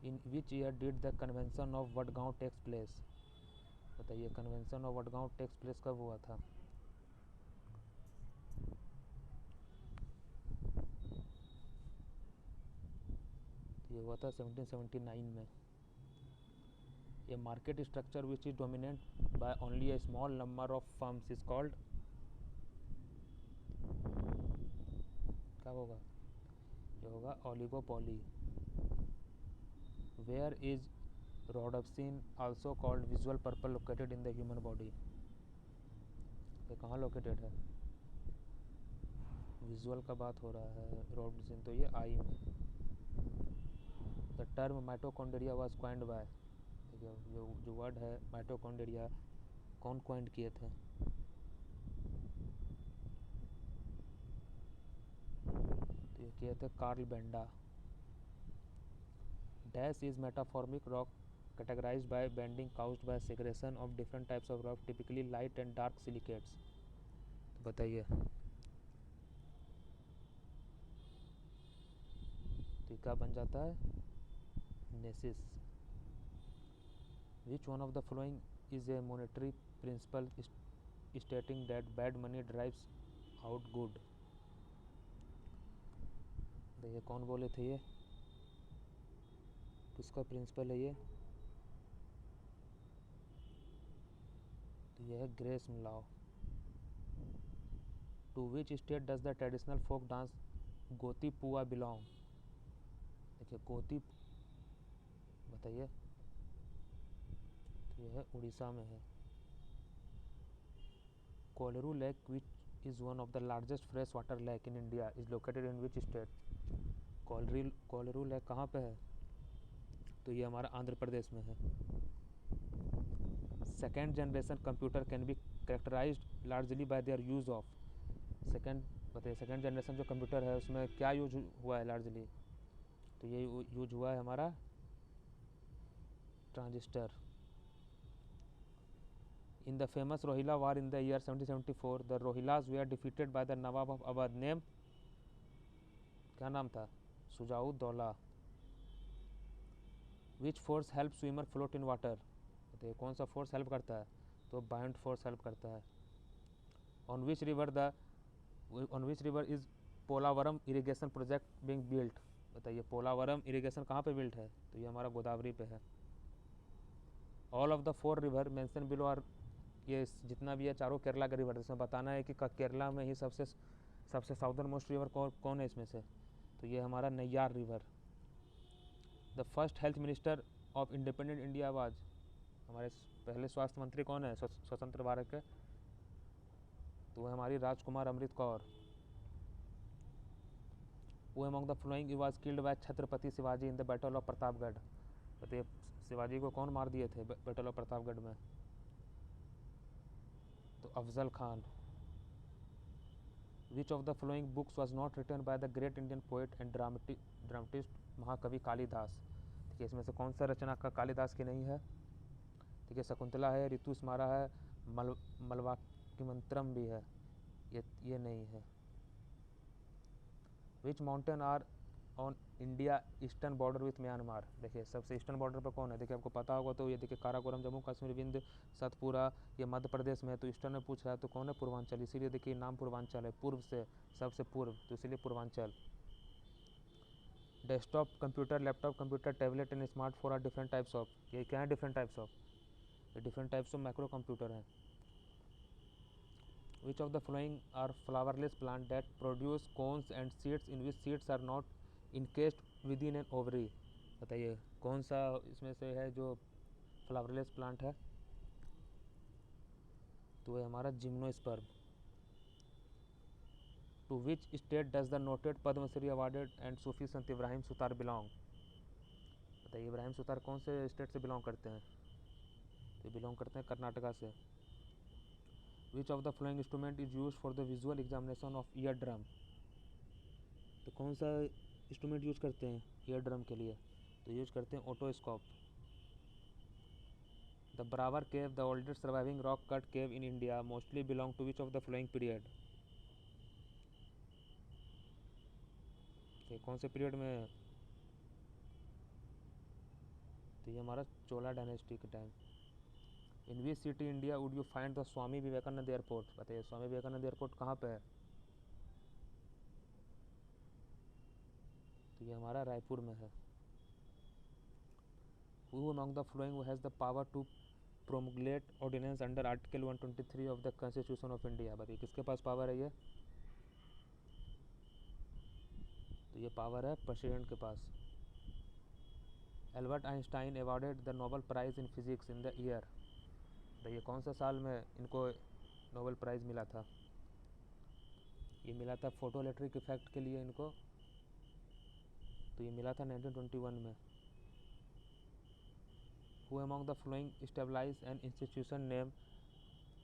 In which year did the convention of Wadgaon takes place? बताइए convention of Wadgaon takes place कब हुआ था? तो ये हुआ था 1779 में। A market structure which is dominated by only a small number of firms is called, क्या होगा? ये होगा oligopoly. Where is rhodopsin also called visual purple located in the human body? ये कहाँ लोकेटेड है? विजुअल का बात हो रहा है, rhodopsin तो ये आई में। The term mitochondria was coined by, जो वर्ड है माइटोकॉन्ड्रिया कौन कॉइंड किए थे? तो ये किए थे Carl Benda. Dash is metamorphic rock categorized by bending caused by segregation of different types of rock, typically light and dark silicates। तो बताइए तो क्या बन जाता है? Gneiss. Which one of the following is a monetary principle stating that bad money drives out good? ये कौन बोले थे? ये किसका प्रिंसिपल है ये? तो यह है ग्रेस मिलाओ। To which state does the traditional folk dance Goti Pua belong? देखिए गोती, बताइए। तो यह है उड़ीसा में है। Kolleru lake which is one of the largest fresh water lake in India is located in which state? Kolleru lake कहाँ पे है? तो ये हमारा आंध्र प्रदेश में है। Second generation computer can be characterized largely by their use of? बताइए सेकेंड जनरेशन जो कंप्यूटर है उसमें क्या यूज हुआ है लार्जली? तो ये यूज हुआ है हमारा transistor. In the famous Rohilla war in the year 1774 the Rohillas were defeated by the nawab of Awadh. Name, क्या नाम था? Shujauddaula. Which force help swimmer float in water? बताइए कौन सा फोर्स हेल्प करता है? तो बाउंड फोर्स हेल्प करता है। On which river is Polavaram irrigation project being built? बताइए पोलावरम इरिगेशन कहाँ पे बिल्ट है? तो ये हमारा गोदावरी पे है। All of the 4 river mention below are, ये जितना भी है चारों केरला का रिवर, इसमें बताना है कि केरला में ही सबसे साउदर्न मोस्ट रिवर कौन है इसमें से? तो ये हमारा Neyyar river. The first health minister of independent India was, हमारे पहले स्वास्थ्य मंत्री कौन है स्वतंत्र भारत के? तो वह हमारी राजकुमार अमृत कौर। वो among the following was killed by Chhatrapati Shivaji in the battle of Pratapgarh? बताइए शिवाजी को कौन मार दिए थे बैटल ऑफ प्रतापगढ़ में? तो Afzal Khan. Which of the following books was not written by the great Indian poet and dramatist Mahakavi Kalidas? देखिए इसमें से कौन सा रचना का कालिदास की नहीं है? देखिए शकुंतला है, ऋतुस्मारा है, मलवाकिमंत्रम भी है, ये नहीं है। Which mountain are on India eastern border with Myanmar? देखिए सबसे ईस्टर्न बॉर्डर पर कौन है? देखिए आपको पता होगा तो ये देखिए काराकोरम, जम्मू कश्मीर, विंध्य, सतपुरा, ये मध्य प्रदेश में है। तो ईस्टर्न में पूछ रहा है तो कौन है? पूर्वांचल, इसीलिए देखिए नाम पूर्वांचल है, पूर्व से, सबसे पूर्व, तो इसीलिए Purvanchal. Desktop computer, laptop computer, tablet and smartphone are different types of, ये क्या है डिफरेंट टाइप्स ऑफ? ये different types of micro computer हैं। Which of the following are flowerless plant that produce cones and seeds in which seeds are not encased within an ovary? बताइए कौन सा इसमें से है जो फ्लावरलेस प्लांट है? तो ये हमारा gymnosperm. To which state does the noted Padma Shri awarded and Sufi sant Ibrahim Sutar belong? बताइए इब्राहिम सुतार कौन से स्टेट से बिलोंग करते हैं? तो बिलोंग करते हैं कर्नाटका से। विच of the flowing instrument is use for the visual examination of ear drum? तो कौन सा इंस्ट्रूमेंट यूज करते हैं ईयर ड्रम के लिए? तो यूज करते हैं otoscope. The Barabar cave, the oldest surviving rock cut cave in India, mostly belong to which of the following period? ये कौन से पीरियड में है? तो ये हमारा चोला डायनेस्टी के time. In which city India would you find the Swami Vivekananda airport? बताइए स्वामी विवेकानंद एयरपोर्ट कहाँ पे है? तो ये हमारा रायपुर में है। Who among the following has the power to promulgate ordinance under Article 123 of the Constitution of India? बताइए किसके पास पावर है ये? तो ये पावर है प्रेसिडेंट के पास। Albert Einstein awarded the Nobel prize in physics in the year? बताइए कौन सा साल में इनको नोबेल प्राइज़ मिला था? ये मिला था फोटो इलेक्ट्रिक इफेक्ट के लिए इनको। तो ये मिला था 1921 में। Who among the following established an institution named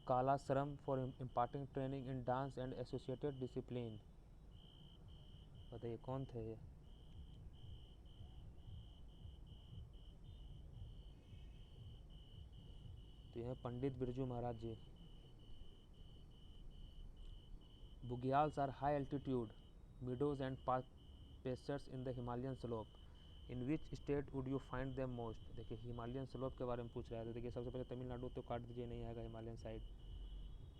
Kalashram for imparting training in dance and associated discipline? बताइए कौन थे ये? तो ये Pandit Birju Maharaj ji. Bugyals are high altitude meadows and pastures in the Himalayan slope. In which state would you find them most? देखिए Himalayan slope के बारे में पूछ रहा है। तो देखिए सबसे पहले तमिलनाडु तो काट दीजिए, नहीं आएगा हिमालयन साइड।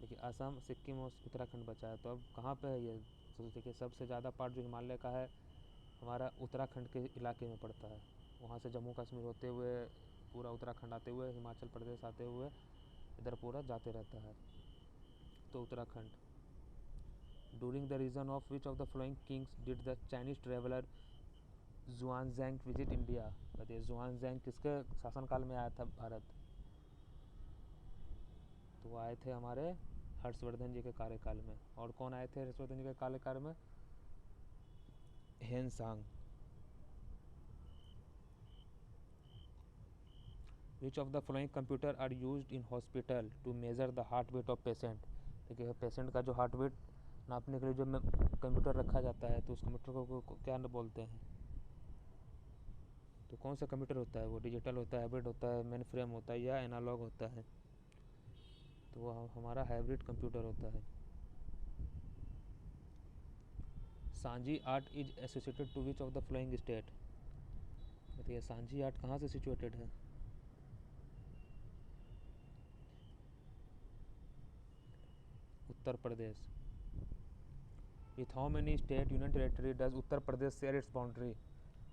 देखिए असम, सिक्किम और उत्तराखंड बचा है। तो अब कहाँ पे है ये? तो देखिए सबसे ज़्यादा पार्ट जो हिमालय का है हमारा उत्तराखंड के इलाके में पड़ता है। वहाँ से जम्मू कश्मीर होते हुए पूरा उत्तराखंड आते हुए हिमाचल प्रदेश आते हुए इधर पूरा जाते रहता है। तो Uttarakhand. During the reason of which of the following kings did the Chinese traveller Xuanzang visit India? बताइए जुआनजैंग किसके शासनकाल में आया था भारत? तो वो आए थे हमारे हर्षवर्धन जी के कार्यकाल में। और कौन आए थे हर्षवर्धन जी के कार्यकाल में? Hiuen Tsang. Which of the following computer are used in hospital to measure the heart beat of patient? देखिए पेशेंट का जो हार्ट बीट नापने के लिए जो कंप्यूटर रखा जाता है तो उस कंप्यूटर को क्या बोलते हैं? तो कौन सा कंप्यूटर होता है वो? डिजिटल होता है, हाइब्रिड होता है, मेन फ्रेम होता है या एनालॉग होता है? तो वो हमारा हाइब्रिड कंप्यूटर होता है। Sanchi art is associated to which of the following state? बताइए सांची आर्ट कहाँ से सिचुएटेड है? Uttar Pradesh. With how many state union territory does Uttar Pradesh share its boundary?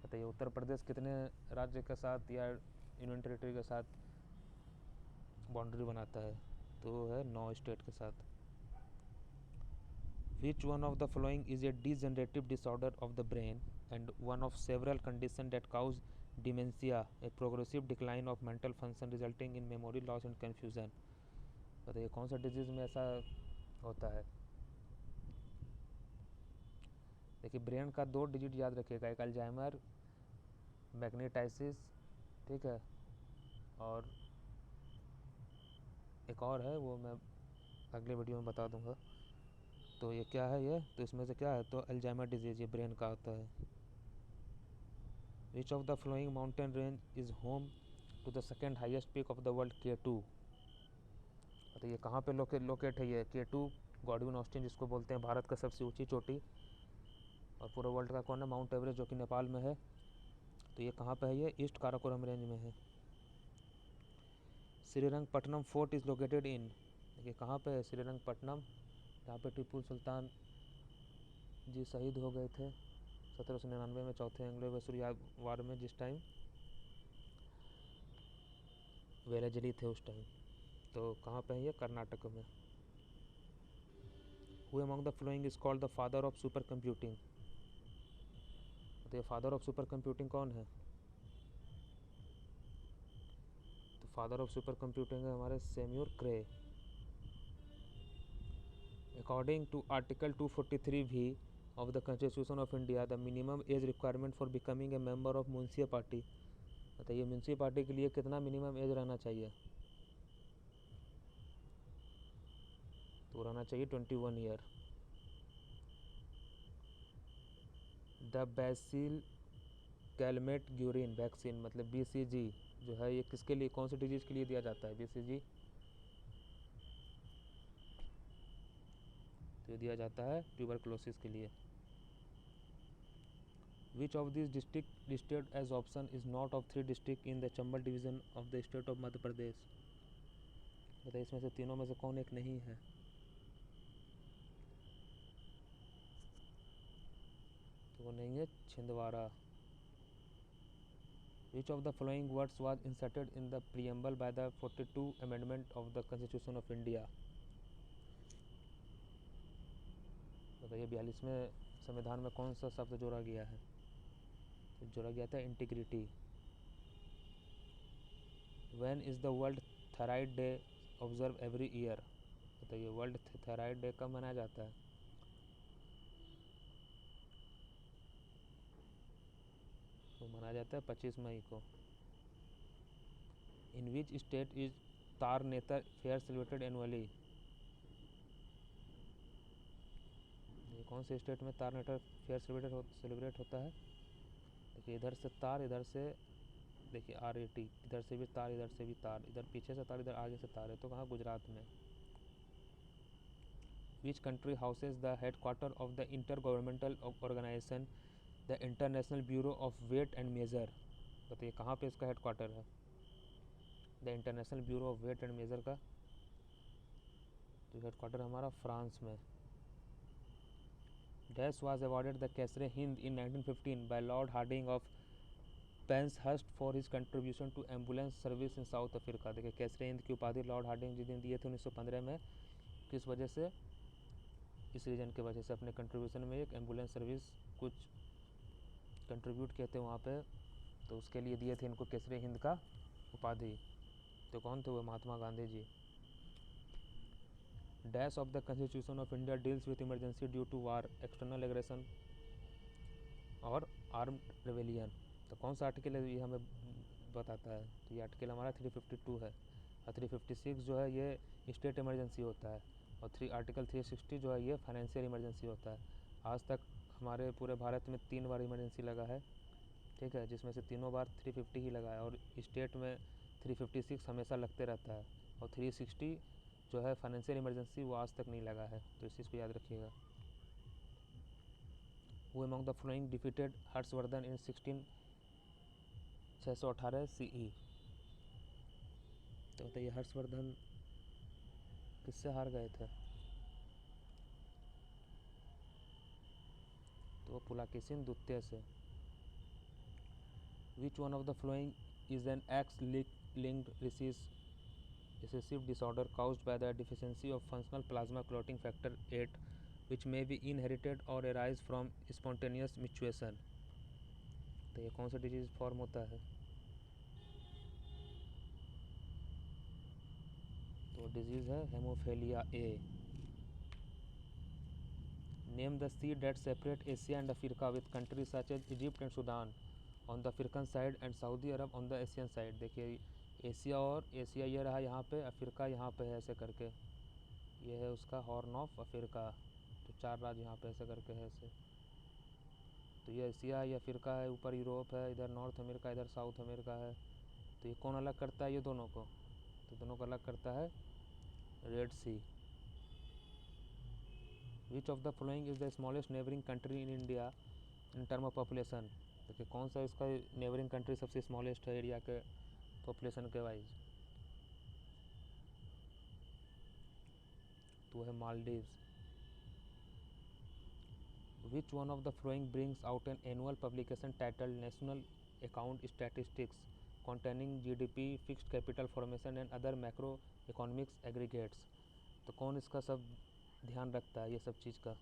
बताइए उत्तर प्रदेश कितने राज्य के साथ या यूनियन टेरेटरी के साथ बाउंड्री बनाता है? तो है 9 स्टेट के साथ। Which one of the following is a degenerative disorder of the brain and one of several conditions that cause dementia, a progressive decline of mental function resulting in memory loss and confusion? बताइए कौन सा disease में ऐसा होता है? देखिए brain का 2 digit याद रखिएगा, एक अल्जाइमर मैग्नेटाइसिस, ठीक है, और एक और है वो मैं अगले वीडियो में बता दूंगा। तो ये क्या है ये? तो इसमें से क्या है? तो अल्जाइमर डिजीज़ ये ब्रेन का होता है। Which of the following mountain range is home to the second highest peak of the world K2? बताइए कहाँ पे लोकेट है ये K2? गॉडविन ऑस्टिन जिसको बोलते हैं भारत का सबसे ऊंची चोटी और पूरे वर्ल्ड का कौन है? माउंट एवरेस्ट जो कि नेपाल में है। तो ये कहाँ पे है? ये ईस्ट काराकोरम रेंज में है। Srirangapatna fort is located in? देखिए कहाँ पे है श्रीरंगपट्टनम? जहाँ पे टीपू सुल्तान जी शहीद हो गए थे 1799 में चौथे एंग्लो मैसूर वार में, जिस टाइम वेलाजली थे उस टाइम। तो कहाँ पे है ये? कर्नाटक में। Who among the following is called the father of super computing? तो ये फादर ऑफ सुपर कंप्यूटिंग कौन है? तो फादर ऑफ सुपर कंप्यूटिंग है हमारे Samuel Cray. According to article 243V of the Constitution of India, the minimum age requirement for becoming a member of municipal party? बताइए municipal party के लिए कितना minimum age रहना चाहिए? तो रहना चाहिए 21 year. The bacille Calmette Guerin vaccine मतलब BCG जो है ये किसके लिए, कौन सी डिजीज़ के लिए दिया जाता है BCG? तो ये दिया जाता है ट्यूबरकुलोसिस के लिए। Which of this district listed as option is not of 3 district in the Chambal division of the state of Madhya Pradesh. बताइए इसमें से तीनों में से कौन एक नहीं है। तो वो नहीं है Chhindwara. Which of the following words was inserted in the preamble by the 42 Amendment of the Constitution of India? बताइए 42वें संविधान में कौन सा शब्द जोड़ा गया है। तो जोड़ा गया था integrity. When is the World Thyroid Day observed every year? बताइए वर्ल्ड थायराइड डे कब मनाया जाता है। तो मनाया जाता है 25 मई को। In which state is Tarnetar fair celebrated annually. ये कौन से स्टेट में तारनेतर फेयर सेलिब्रेट होता है। देखिए इधर से तार, इधर से देखिए RAT, इधर से भी तार, इधर से भी तार, इधर पीछे से तार, इधर आगे से तार है। तो कहाँ, गुजरात में। Which country houses the headquarter of the inter governmental organisation the International Bureau of Weight and Measure. बताइए कहाँ पे इसका हेडक्वार्टर है। The International Bureau of Weight and Measure का जो हेडक्वार्टर हमारा फ्रांस में। Dash was awarded the Kaiser Hind in 1915 by Lord Hardinge of Penshurst for his contribution to ambulance service in South Africa. देखिए कैसरे हिंद की उपाधि लॉर्ड हार्डिंग जी ने दिए थे 1915 में। किस वजह से, इस रीजन की वजह से, अपने कंट्रीब्यूशन में एक एम्बुलेंस सर्विस कुछ कंट्रीब्यूट किए थे वहाँ पे, तो उसके लिए दिए थे इनको कैसरे हिंद का उपाधि। तो कौन थे वो, Mahatma Gandhi ji. Dash of the constitution of India deals with emergency due to war, external aggression और आर्म्ड रेवेलियन। तो कौन सा आर्टिकल है ये हमें बताता है। तो ये आर्टिकल हमारा 352 है। और 356 जो है ये स्टेट इमरजेंसी होता है। और आर्टिकल 360 जो है ये फाइनेंशियल इमरजेंसी होता है। आज तक हमारे पूरे भारत में 3 बार इमरजेंसी लगा है, ठीक है, जिसमें से तीनों बार 350 ही लगा है। और स्टेट में 356 हमेशा लगते रहता है। और 360 जो है फाइनेंशियल इमरजेंसी वो आज तक नहीं लगा है। तो इस चीज़ को याद रखिएगा। वो among the flowing defeated Harshvardhan in 618 CE। तो बताइए हर्षवर्धन किससे हार गए थे। तो वो पुलाकेशिन द्वितीय से। विच one of the following is N x linked recessive disorder caused by the deficiency of functional plasma clotting factor 8 which may be inherited or arise from spontaneous mutation। तो ये कौन सा डिजीज फॉर्म होता है। तो डिजीज है hemophilia A। Name the sea that separate Asia and Africa with countries such as Egypt and Sudan on the African side and Saudi Arabia on the Asian side. देखिए Asia ये रहा यहाँ पे, Africa यहाँ पे है ऐसे करके, ये है उसका हॉर्न ऑफ अफ्रीका। तो 4 राज्य यहाँ पे ऐसे करके है ऐसे। तो ये एशिया, ये अफ्रीका है, ऊपर यूरोप है, इधर नॉर्थ अमेरिका, इधर साउथ अमेरिका है। तो ये कौन अलग करता है, ये दोनों को। तो दोनों को अलग करता है red sea. Which of the following is the smallest neighbouring country in India in term of population. देखिए कौन सा इसका नेबरिंग कंट्री सबसे स्मॉलेस्ट है एरिया के पॉपुलेशन के वाइज। तो है Maldives. Which one of the following brings out an annual publication title national account statistics containing GDP, fixed capital formation and other macro economics aggregates. तो कौन इसका सब ध्यान रखता है ये सब चीज़ का।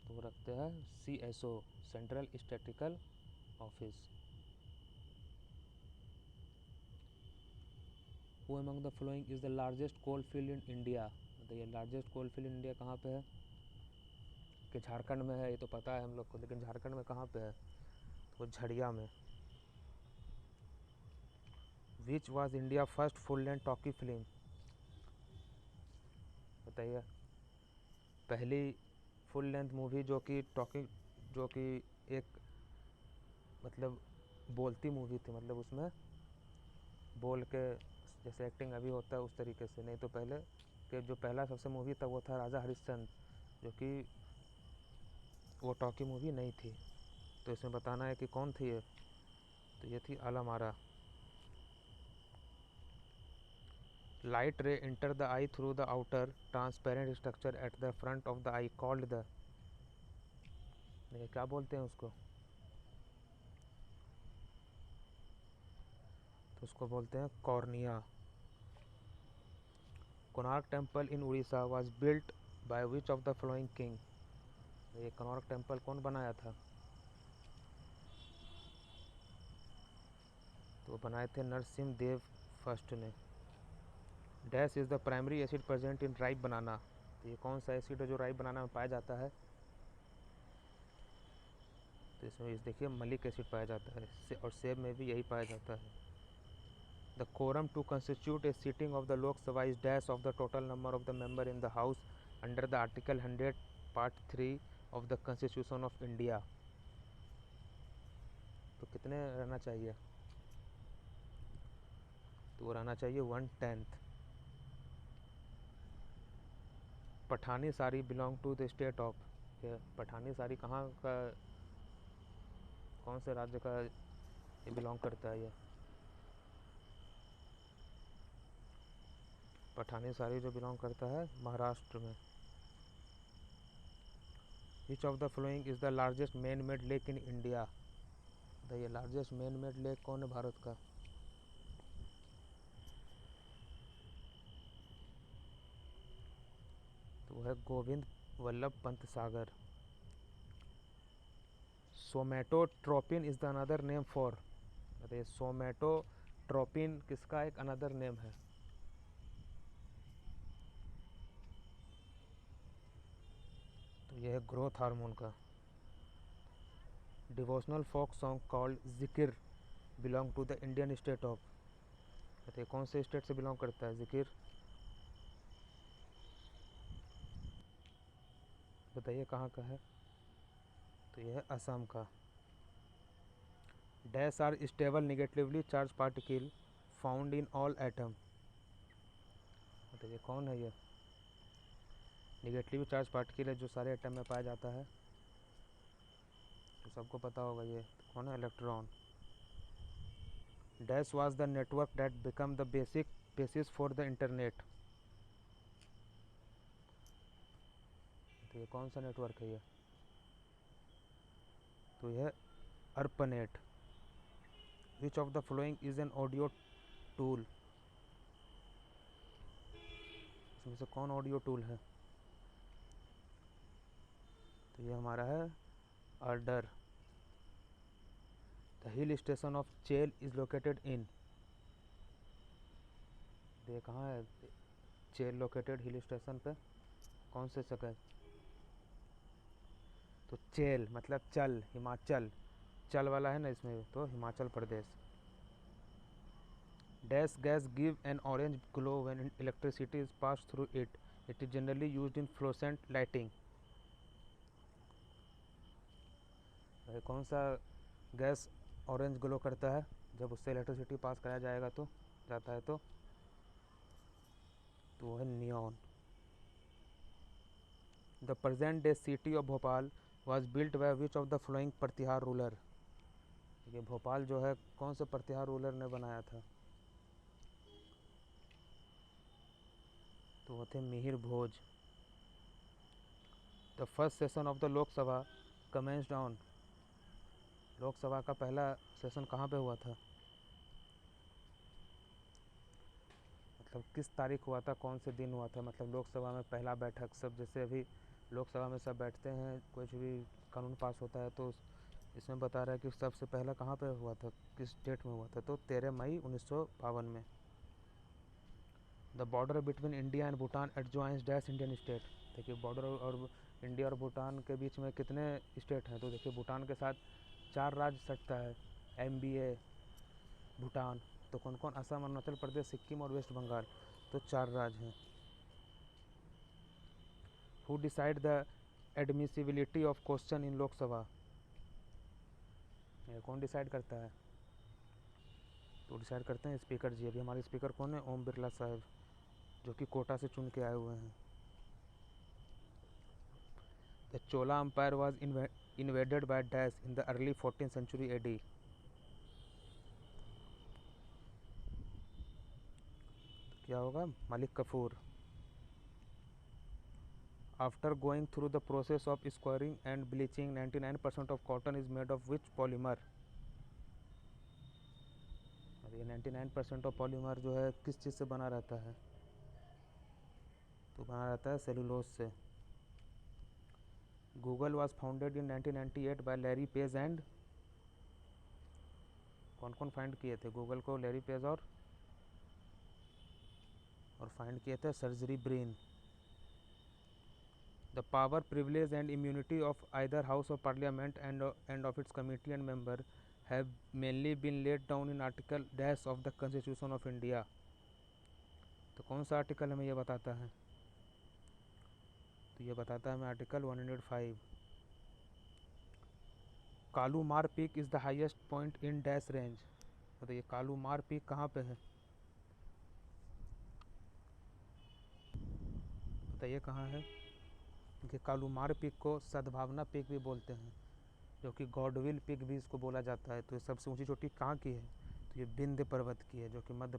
तो वो रखते हैं CSO, central statistical office. Who among the following is the largest coal field in India. बताइए लार्जेस्ट कोल फील्ड इंडिया कहाँ पे है। कि झारखंड में है, ये तो पता है हम लोग को, लेकिन झारखंड में कहाँ पे है। तो झड़िया में। Which was India first full length talkie film. बताइए पहली फुल लेंथ मूवी जो कि टॉकिंग, जो कि एक मतलब बोलती मूवी थी, मतलब उसमें बोल के जैसे एक्टिंग अभी होता है उस तरीके से। नहीं तो पहले के जो पहला सबसे मूवी था वो था राजा हरिश्चंद्र, जो कि वो टॉकी मूवी नहीं थी। तो इसमें बताना है कि कौन थी ये। तो ये थी अलामारा। Light ray enter the eye through the outer transparent structure at the front of the eye called the, क्या बोलते हैं उसको, तो उसको बोलते हैं cornea. Konark temple in Orissa was built by which of the following king. ये कोणार्क टेम्पल कौन बनाया था? तो बनाए थे नरसिम्ह देव फर्स्ट ने। Dash is the primary acid present in ripe banana. तो ये कौन सा एसिड है जो राइप बनाना में पाया जाता है? तो इसमें इस देखिए मलिक एसिड पाया जाता है, और सेब में भी यही पाया जाता है। The quorum to constitute a sitting of the Lok Sabha is dash of the total number of the member in the house under the article 100 part 3 of the constitution of India. तो कितने रहना चाहिए? तो वो रहना चाहिए 1/10। Paithani sari belong to the state of, Paithani sari कहाँ का, कौन से राज्य का ये बिलोंग करता है? ये पठानी साड़ी जो बिलोंग करता है महाराष्ट्र में। Which of the following is the largest man made lake in India. The ये लार्जेस्ट मैन मेड लेक कौन है भारत का? तो वो है Govind Ballabh Pant Sagar. Somatotropin is the another name for, अरे सोमेटोट्रोपिन किसका एक अनदर नेम है? तो यह है ग्रोथ हार्मोन का। Devotional folk song called Zikir belong to the Indian state of, बताइए कौन से स्टेट से बिलोंग करता है जिकिर? बताइए कहाँ का है? तो यह है असम का। Dash are stable negatively charge particle found in all atom. बताइए कौन है ये? निगेटिवली चार्ज पार्टिकल है जो सारे एटम में पाया जाता है, तो सबको पता होगा ये कौन है? Electron. Dash was the network that become the basic basis for the internet. तो ये कौन सा नेटवर्क है ये? तो यह ARPANET. Which of the following is an audio tool. इसमें से कौन ऑडियो टूल है? तो ये हमारा है order. The hill station of चेल इज लोकेटेड इन, ये कहाँ है? चेल लोकेटेड हिल स्टेशन पे कौन से जगह? तो चेल मतलब चल, हिमाचल, चल वाला है ना इसमें, तो Himachal Pradesh. Dash gas give an orange glow when electricity is pass through it, it is generally used in fluorescent lighting. कौन सा गैस ऑरेंज ग्लो करता है जब उससे इलेक्ट्रिसिटी पास कराया जाएगा तो जाता है? तो वो है neon. The present day city of Bhopal was built by which of the following Pratihara ruler. ये भोपाल जो है कौन से प्रतिहार रूलर ने बनाया था? तो वो थे Mihir Bhoj. The first session of the Lok Sabha commenced on, Lok Sabha का पहला सेशन कहाँ पे हुआ था? मतलब किस तारीख हुआ था, कौन से दिन हुआ था? मतलब लोकसभा में पहला बैठक, सब जैसे अभी लोकसभा में सब बैठते हैं, कुछ भी कानून पास होता है, तो इसमें बता रहा है कि सबसे पहला कहाँ पे हुआ था, किस डेट में हुआ था? तो 13 मई 1952 में। The border between India and Bhutan adjoins dash Indian state. देखिए बॉर्डर और इंडिया और भूटान के बीच में कितने स्टेट हैं? तो देखिए भूटान के साथ 4 राज्य सटता है, MBA भूटान। तो कौन कौन? असम, अरुणाचल प्रदेश, सिक्किम और वेस्ट बंगाल। तो 4 राज्य हैं। Who decide the admissibility of question in Lok Sabha, कौन डिसाइड करता है? तो डिसाइड करते हैं स्पीकर जी। अभी हमारे स्पीकर कौन है? ओम बिरला साहब, जो कि कोटा से चुन के आए हुए हैं। The the Chola empire was invaded by dash in the early 14th century AD। क्या होगा? Malik Kafur. After going through the process of squaring and bleaching 99% of cotton is made of which polymer? ये 99% ऑफ पॉलीमर जो है किस चीज़ से बना रहता है? तो बना रहता है सेलुलोज से। Google was founded in 1998 by Larry Page and, कौन कौन फाइंड किए थे गूगल को? लैरी पेज और फाइंड किए थे Sergey Brin. The power, privilege and immunity of either house of parliament and of its committee and member have mainly been laid down in article dash of the constitution of India. तो कौन सा article हमें ये बताता है? तो ये बताता है हमें article 105। Kalumar peak is the highest point in dash range. बताइए कालूमार पीक कहाँ पे है? बताइए कहाँ है? कि कालूमार पीक को सद्भावना पीक भी बोलते हैं, जो कि गॉडविल पीक भी इसको बोला जाता है। तो ये सबसे ऊंची चोटी कहाँ की है? तो ये विंध्य पर्वत की है, जो कि मध्य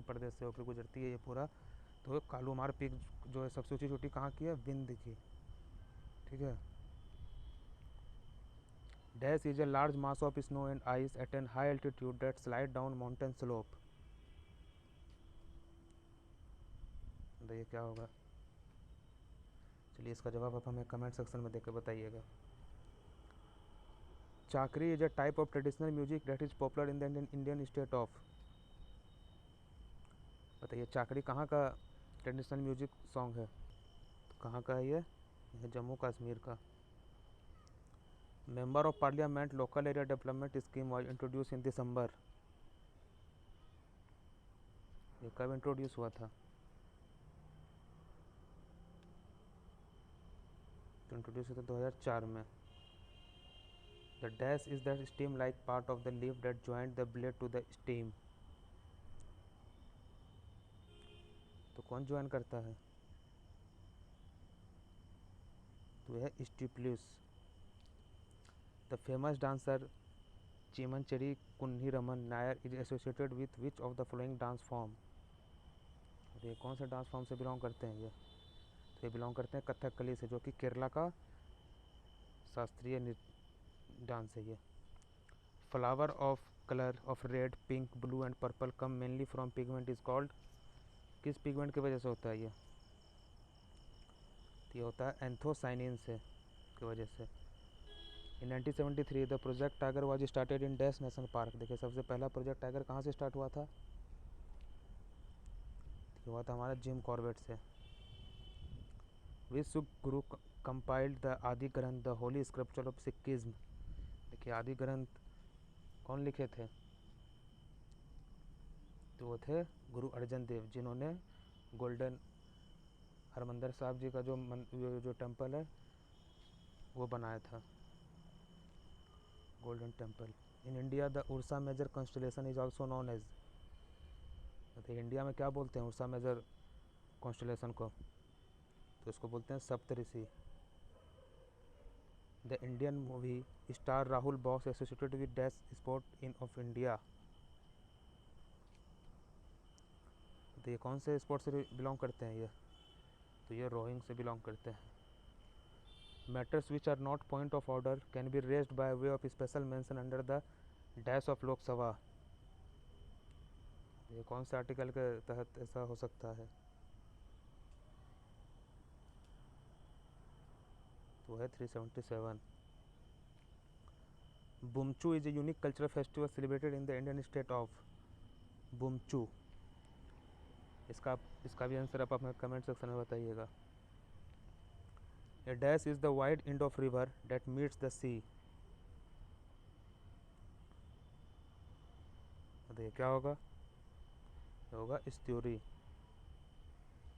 प्रदेश से होकर गुजरती है ये पूरा। तो कालूमार पीक जो है सबसे ऊंची चोटी कहाँ की है? विंध्य की। ठीक है। Dash is a large mass of snow and ice at an high altitude that slide down mountain slope. बताइए क्या होगा? चलिए इसका जवाब आप हमें कमेंट सेक्शन में देकर बताइएगा। चाकरी is a type of traditional music that is popular in the Indian state of. बताइए चाकरी कहाँ का ट्रेडिशनल म्यूजिक सॉन्ग है? तो कहाँ का है ये? जम्मू कश्मीर का। Member of parliament local area development scheme was introduce in December. ये कब इंट्रोड्यूस हुआ था? तो इंट्रोड्यूस हुआ था 2004 में। The dash is the stem like part of the leaf that joint the blade to the stem. तो कौन ज्वाइन करता है? तो यह stipules. The famous dancer Chemancheri Kunhi Raman Nair is associated with which of the following dance form. ये कौन से dance form से बिलोंग करते हैं ये? तो ये बिलोंग करते हैं कथकली से, जो कि केरला का शास्त्रीय डांस है ये। Flower of colour of red, pink, blue and purple come mainly from pigment is called. किस पिगमेंट की वजह से होता है ये? तो ये होता है एंथोसाइनिन से की वजह से। इन 1973 the project tiger was started in dash national park. देखिए सबसे पहला प्रोजेक्ट टाइगर कहाँ से स्टार्ट हुआ था? ये हुआ था हमारा जिम कॉर्बेट से। विश्व गुरु कंपाइल्ड द आदि ग्रंथ the Holi scripture of Sikhism. देखिए आदि ग्रंथ कौन लिखे थे? तो वो थे गुरु अर्जन देव, जिन्होंने गोल्डन हरमंदिर साहब जी का जो टेम्पल है वो बनाया था, golden temple. In India the Ursa Major constellation is also known as. तो इंडिया में क्या बोलते हैं उर्सा मेजर कॉन्स्टलेशन को? तो इसको बोलते हैं Saptarishi. The Indian movie star Rahul Bose associated with dash sport in of India. तो ये कौन से स्पोर्ट से बिलोंग करते हैं ये? तो ये रोइंग से बिलोंग करते हैं। Matters which are not point of order can be raised by way of special mention under the dash of Lok Sabha. ये कौन से आर्टिकल के तहत ऐसा हो सकता है? तो है 377। Bumchu is a unique cultural festival celebrated in the Indian state of. Bumchu, इसका भी आंसर आप अपने कमेंट सेक्शन में बताइएगा। A dash is the wide end of river that meets the sea. बताइए क्या होगा? होगा estuary.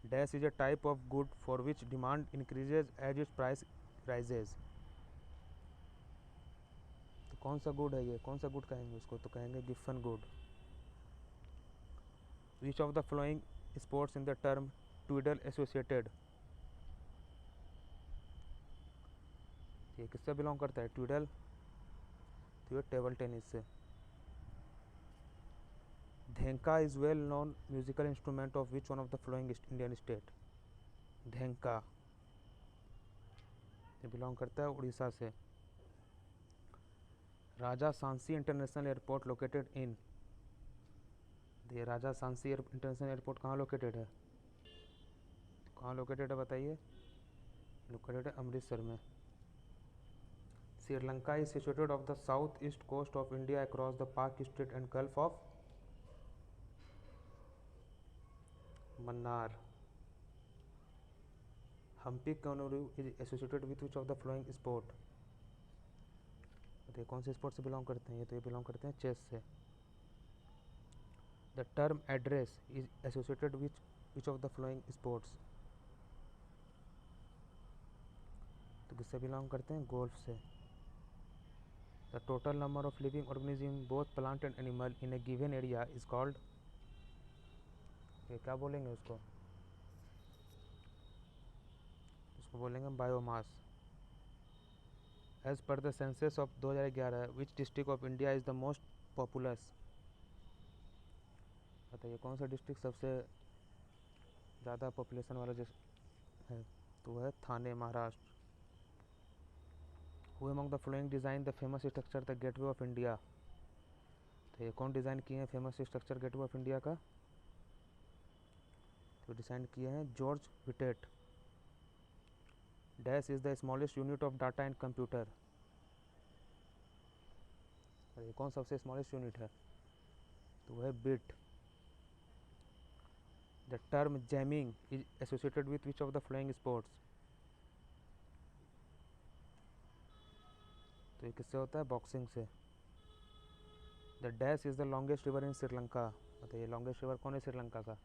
Dash is a type of good for which demand increases as its price rises. तो कौन सा गुड है ये? कौन सा गुड कहेंगे उसको? तो कहेंगे Giffen good. Which of the following sports in the term twiddle associated. ये किससे बिलोंग करता है? ट्यूडल, तो ये टेबल टेनिस से। Dhenka is well known musical instrument of which one of the following Indian state? Dhenka ये बिलोंग करता है उड़ीसा से। Raja Sansi international airport located in, ये राजा सांसी इंटरनेशनल एयरपोर्ट कहाँ लोकेटेड है? कहाँ लोकेटेड है बताइए? लोकेटेड है अमृतसर में। Sri Lanka is situated off the south east coast of India across the Palk strait and gulf of Mannar. Hampi kangaroo is associated with which of the flowing sport? तो कौन से स्पोर्ट से बिलोंग करते हैं? ये तो ये बिलोंग करते हैं चेस से। The term address is associated which which of the following sports? तो किससे बिलोंग करते हैं? गोल्फ से। The total number of living organism both plant and animal in a given area is called, ये क्या बोलेंगे उसको? उसको बोलेंगे biomass. As per the census of 2011 which district of India is the most populous? बताइए कौन सा डिस्ट्रिक्ट सबसे ज़्यादा पॉपुलेशन वाला है? तो वह है Thane, Maharashtra. Who among the following design the famous structure the Gateway of India? तो ये कौन डिज़ाइन किए हैं famous structure Gateway of India का? तो डिज़ाइन किए हैं George Wittet. Dash is the smallest unit of data and computer? और ये कौन सबसे स्मॉलेस्ट यूनिट है? तो वह है bit. The term jamming is associated with which of the following sports? तो ये किससे होता है? बॉक्सिंग से। The dash is the longest river in Sri Lanka? बताइए लॉन्गेस्ट रिवर कौन है श्रीलंका का?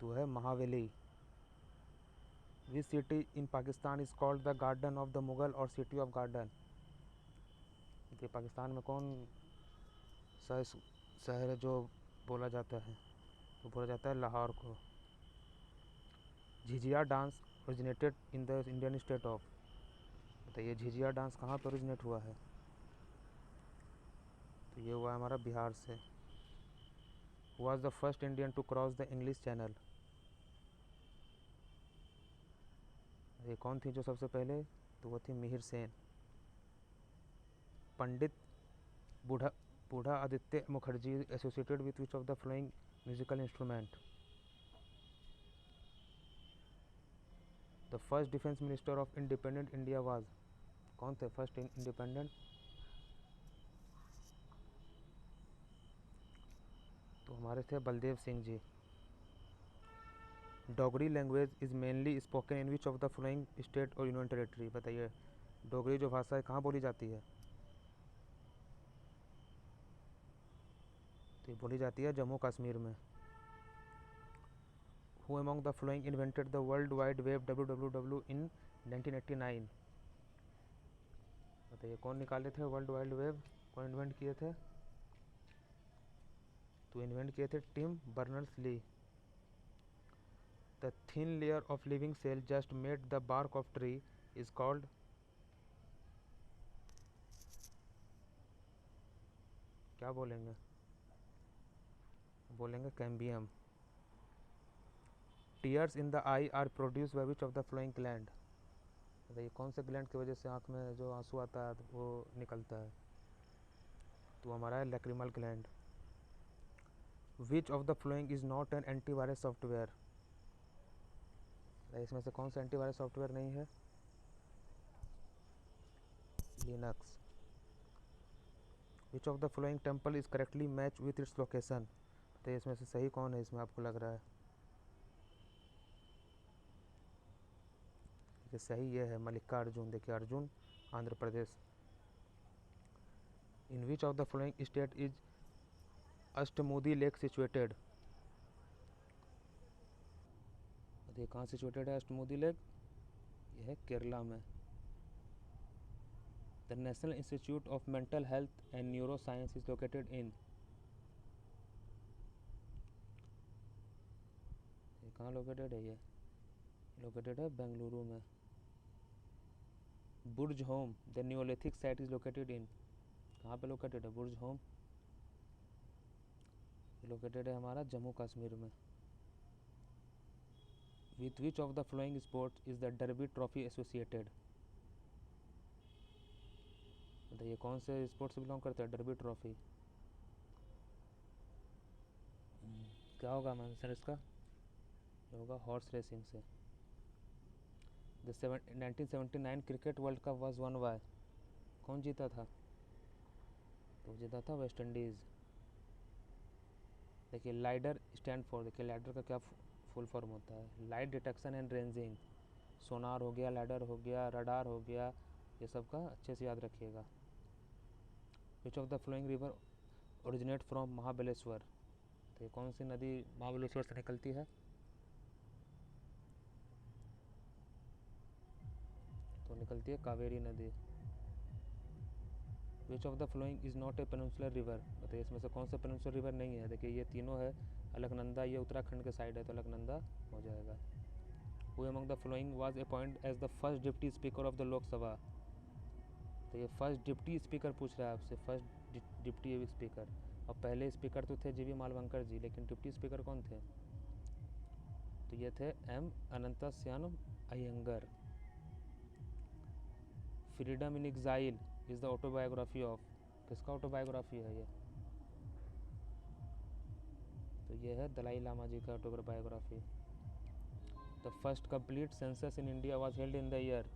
तो है Mahaweli. Which city in Pakistan is called the garden of the Mughal और सिटी ऑफ गार्डन? ये पाकिस्तान में कौन सा शहर है जो बोला जाता है? तो बोला जाता है लाहौर को। Jhijhiya dance originated in the Indian state of? बताइए झिझिया डांस कहाँ पर ओरिजिनेट हुआ है? तो ये हुआ हमारा बिहार से। Was the first Indian to cross the English channel? ये कौन थी जो सबसे पहले? तो वो थी Mihir Sen. Pandit Budha Budha Aditya Mukherjee associated with which of the following musical instrument? The first defence minister of independent India was, कौन थे फर्स्ट इंडिपेंडेंट? तो हमारे थे Baldev Singh ji. Dogri language is mainly spoken in which of the following state और यूनियन टेरेटरी? बताइए डोगरी जो भाषा है कहाँ बोली जाती है? तो ये बोली जाती है जम्मू कश्मीर में। Who among the following invented the world wide web WWW in 1989? बताइए कौन निकाले थे वर्ल्ड वाइड वेब? कौन इन्वेंट किए थे? तो इन्वेंट किए थे Tim Berners Lee. The thin layer of living cell just made the bark of tree is called, क्या बोलेंगे? बोलेंगे cambium. Tears in the eye are produce by which of the following gland? बताइए कौन से gland की वजह से आँख में जो आंसू आता है वो निकलता है? तो हमारा है lacrimal gland. Which of the following is not an antivirus software? इसमें से कौन सा एंटीवायरस सॉफ्टवेयर नहीं है? Linux. Which of the flowing temple is correctly match with its location? तो इसमें से सही कौन है इसमें आपको लग रहा है? देखिए सही ये है मल्लिकार्जुन। देखिए Arjun Andhra Pradesh. In which of the following state is Ashtamudi lake situated? देखिए कहाँ सिचुएटेड है अष्टमुदी लेक? यह है केरला में। The National Institute of Mental Health and Neuro Science is located in, कहाँ लोकेटेड है? ये लोकेटेड है बेंगलुरु में। Burzahom the neolithic site is located in, कहाँ पे लोकेटेड है बुर्ज होम? लोकेटेड है हमारा जम्मू कश्मीर में। With which of the following sports is the derby trophy associated, बताइए कौन से स्पोर्ट्स से बिलोंग करता है डर्बी ट्रॉफी? क्या होगा आंसर इसका? ये होगा हॉर्स रेसिंग से। The 1979 cricket world cup was won by, कौन जीता था? तो जीता था वेस्ट इंडीज़। देखिए लाइडर स्टैंड फॉर, देखिए लाइडर का क्या फुल फॉर्म होता है? Light detection and ranging. Sonar हो गया, लाइडर हो गया, रडार हो गया, ये सब का अच्छे से याद रखिएगा। विच of the following river originate from Mahabaleshwar, तो ये कौन सी नदी महाबलेश्वर से निकलती है? तो निकलती है कावेरी नदी। विच of the following is not A peninsular river, बताइए इसमें से कौन सा पेनिनसुलर रिवर नहीं है? देखिए ये तीनों है, अलकनंदा ये उत्तराखंड के साइड है तो अलकनंदा हो जाएगा। Who among the following was appointed as the first deputy speaker of the Lok Sabha, तो ये फर्स्ट डिप्टी स्पीकर पूछ रहा है आपसे, फर्स्ट डिप्टी स्पीकर। और पहले स्पीकर तो थे जीवी मालवंकर जी, लेकिन डिप्टी स्पीकर कौन थे? तो ये थे M Ananthasayanam Ayyangar. Freedom in Exile is the autobiography of, किसका ऑटोबायोग्राफी है ये? तो ये है दलाई लामा जी का autobiography. The first complete census in India was held in the year,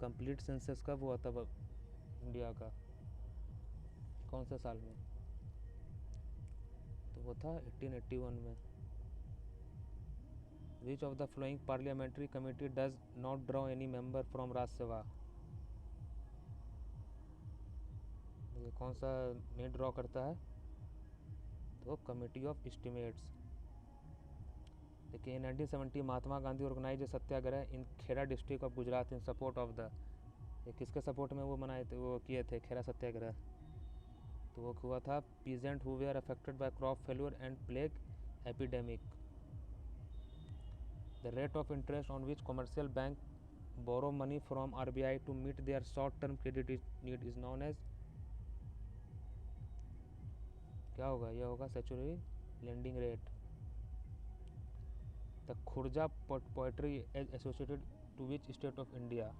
complete census कब हुआ था इंडिया का, कौन से साल में? तो वो था 1881 में। Which of the flowing parliamentary committee does not draw any member from Rajya Sabha, ये कौन सा नहीं ड्रॉ करता है? तो कमेटी ऑफ एस्टिमेट्स। देखिए 1970 Mahatma Gandhi organise satyagraha in Kheda district of Gujarat in support of the, ये किसके सपोर्ट में वो मनाए थे, वो किए थे खेड़ा सत्याग्रह? तो वो हुआ था peasant who were affected by crop failure and plague epidemic. The rate of interest on which commercial bank borrow money from RBI to meet their short term credit need is known as, क्या होगा? यह होगा statutory lending rate. The Khurja poetry is associated to which state of India,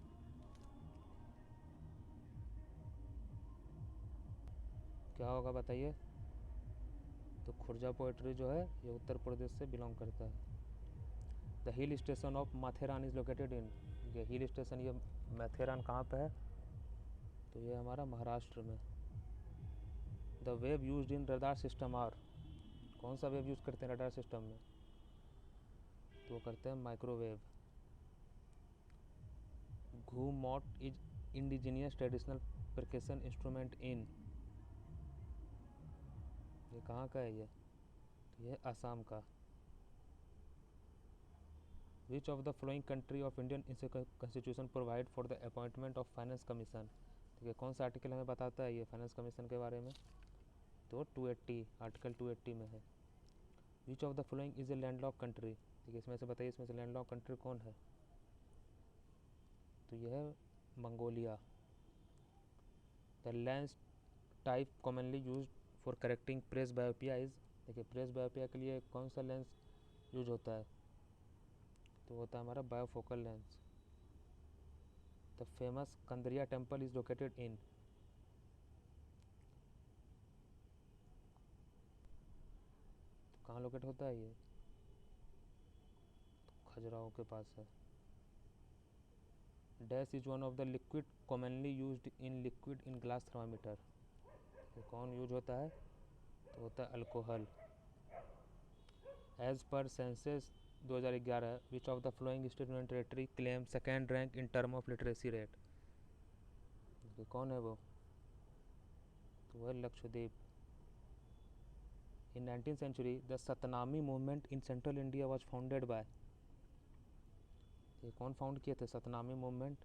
क्या होगा बताइए? तो Khurja poetry जो है ये उत्तर प्रदेश से बिलोंग करता है। The hill station of Matheran is located in, ये हिल स्टेशन ये माथेरान कहाँ पे है? तो ये हमारा महाराष्ट्र में। The wave used in radar system are, कौन सा वेव यूज़ करते हैं रडार सिस्टम में? तो वो करते हैं microwave. Ghum Mot is indigenous traditional percussion instrument in, ये कहाँ का है ये? तो ये आसाम का। Which of the following country of Indian constitution provide for the appointment of finance commission, ठीक है कौन सा आर्टिकल हमें बताता है ये फाइनेंस कमीशन के बारे में? तो 280, आर्टिकल 280 में है। Which of the following is a landlocked country, ठीक है इसमें से बताइए इसमें से लैंडलॉक कंट्री कौन है? तो यह है Mongolia. The lens type commonly use for correcting presbyopia is, देखिए प्रेस बायोपिया के लिए कौन सा लेंस यूज होता है? तो होता है हमारा बायोफोकल lens. The famous Kandariya temple is located इन, तो कहाँ लोकेट होता है ये? खजुराहो के पास है। Dash is one of the liquid commonly used in liquid in glass thermometer, ये कौन यूज होता है? तो होता है alcohol. As per census 2011 which of the following state union territory claim second rank in term of literacy rate, कौन है वो? तो वह Lakshadweep. In 19th century the Satnami movement in central India was founded by, ये कौन फाउंड किए थे Satnami movement?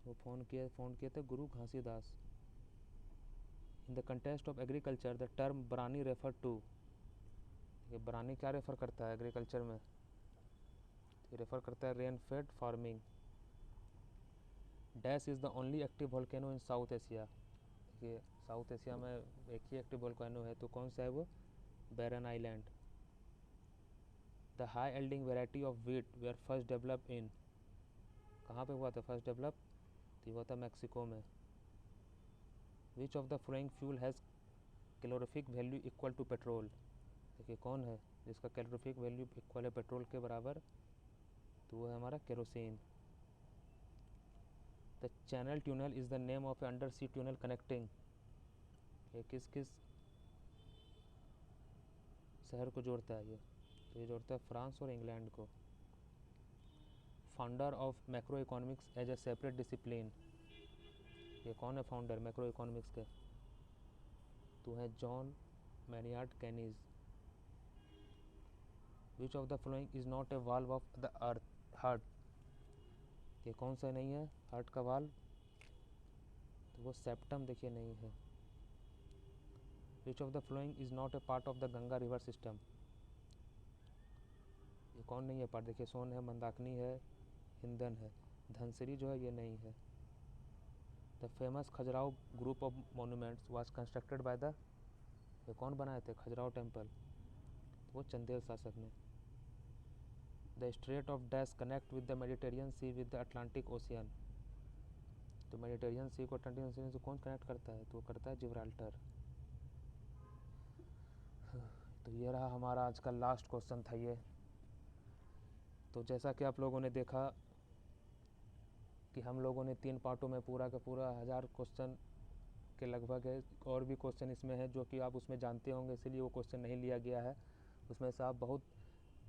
वो फाउंड किए थे Guru Ghasidas. In the context of agriculture the term barani refer to, ये ब्रानी क्या रेफर करता है एग्रीकल्चर में? ये रेफ़र करता है rain fade farming. Dash is the only active volcano in south Asia. देखिए साउथ एशिया में एक ही एक्टिव वोल्केनो है, तो कौन सा है वो? Barren Island. The high yielding variety of wheat were first develop in, कहाँ पे हुआ था फर्स्ट डेवलप? तो हुआ था मैक्सिको में। Which of the following fuel has calorific value equal to petrol. देखिए कौन है जिसका कैलोरीफिक वैल्यू इक्वल है पेट्रोल के बराबर? तो वो है हमारा kerosene. The channel tunnel is the name of a under sea tunnel connecting, ये किस किस शहर को जोड़ता है ये? तो ये जोड़ता है फ्रांस और इंग्लैंड को। Founder of macro economics as a separate discipline, ये कौन है फाउंडर मैक्रो इकोनॉमिक्स के? तो है John Maynard Keynes. Which of the following is not a valve of the earth heart, ये कौन सा नहीं है हार्ट का वाल्व? तो वो सेप्टम देखिए नहीं है। Which of the following is not A part of the Ganga river system, ये कौन नहीं है पार्ट? देखिए सोन है, मंदाकिनी है, हिंदन है, धनसिरी जो है ये नहीं है। The famous Khajuraho group of monuments was constructed by the, ये कौन बनाए थे खजुराहो टेम्पल? तो वो चंदेल शासक ने। The strait of dash connect with the Mediterranean sea with the Atlantic ocean, तो मेडिटेरियन सी को अटलांटिक ओशियन से कौन कनेक्ट करता है? तो वो करता है जिब्राल्टर। तो ये रहा हमारा आज का लास्ट क्वेश्चन था ये। तो जैसा कि आप लोगों ने देखा कि हम लोगों ने 3 पार्टों में पूरा का पूरा 1000 क्वेश्चन के लगभग है, और भी क्वेश्चन इसमें है जो कि आप उसमें जानते होंगे, इसलिए वो क्वेश्चन नहीं लिया गया है। उसमें से आप बहुत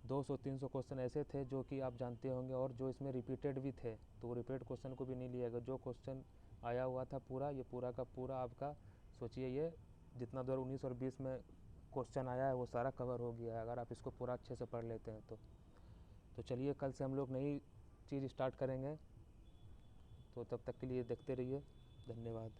200-300 क्वेश्चन ऐसे थे जो कि आप जानते होंगे, और जो इसमें रिपीटेड भी थे, तो वो रिपीटेड क्वेश्चन को भी नहीं लिया गया। जो क्वेश्चन आया हुआ था पूरा, ये पूरा का पूरा आपका सोचिए ये जितना 2019 और 20 में क्वेश्चन आया है वो सारा कवर हो गया है, अगर आप इसको पूरा अच्छे से पढ़ लेते हैं तो चलिए कल से हम लोग नई चीज़ स्टार्ट करेंगे। तो तब तक के लिए देखते रहिए, धन्यवाद।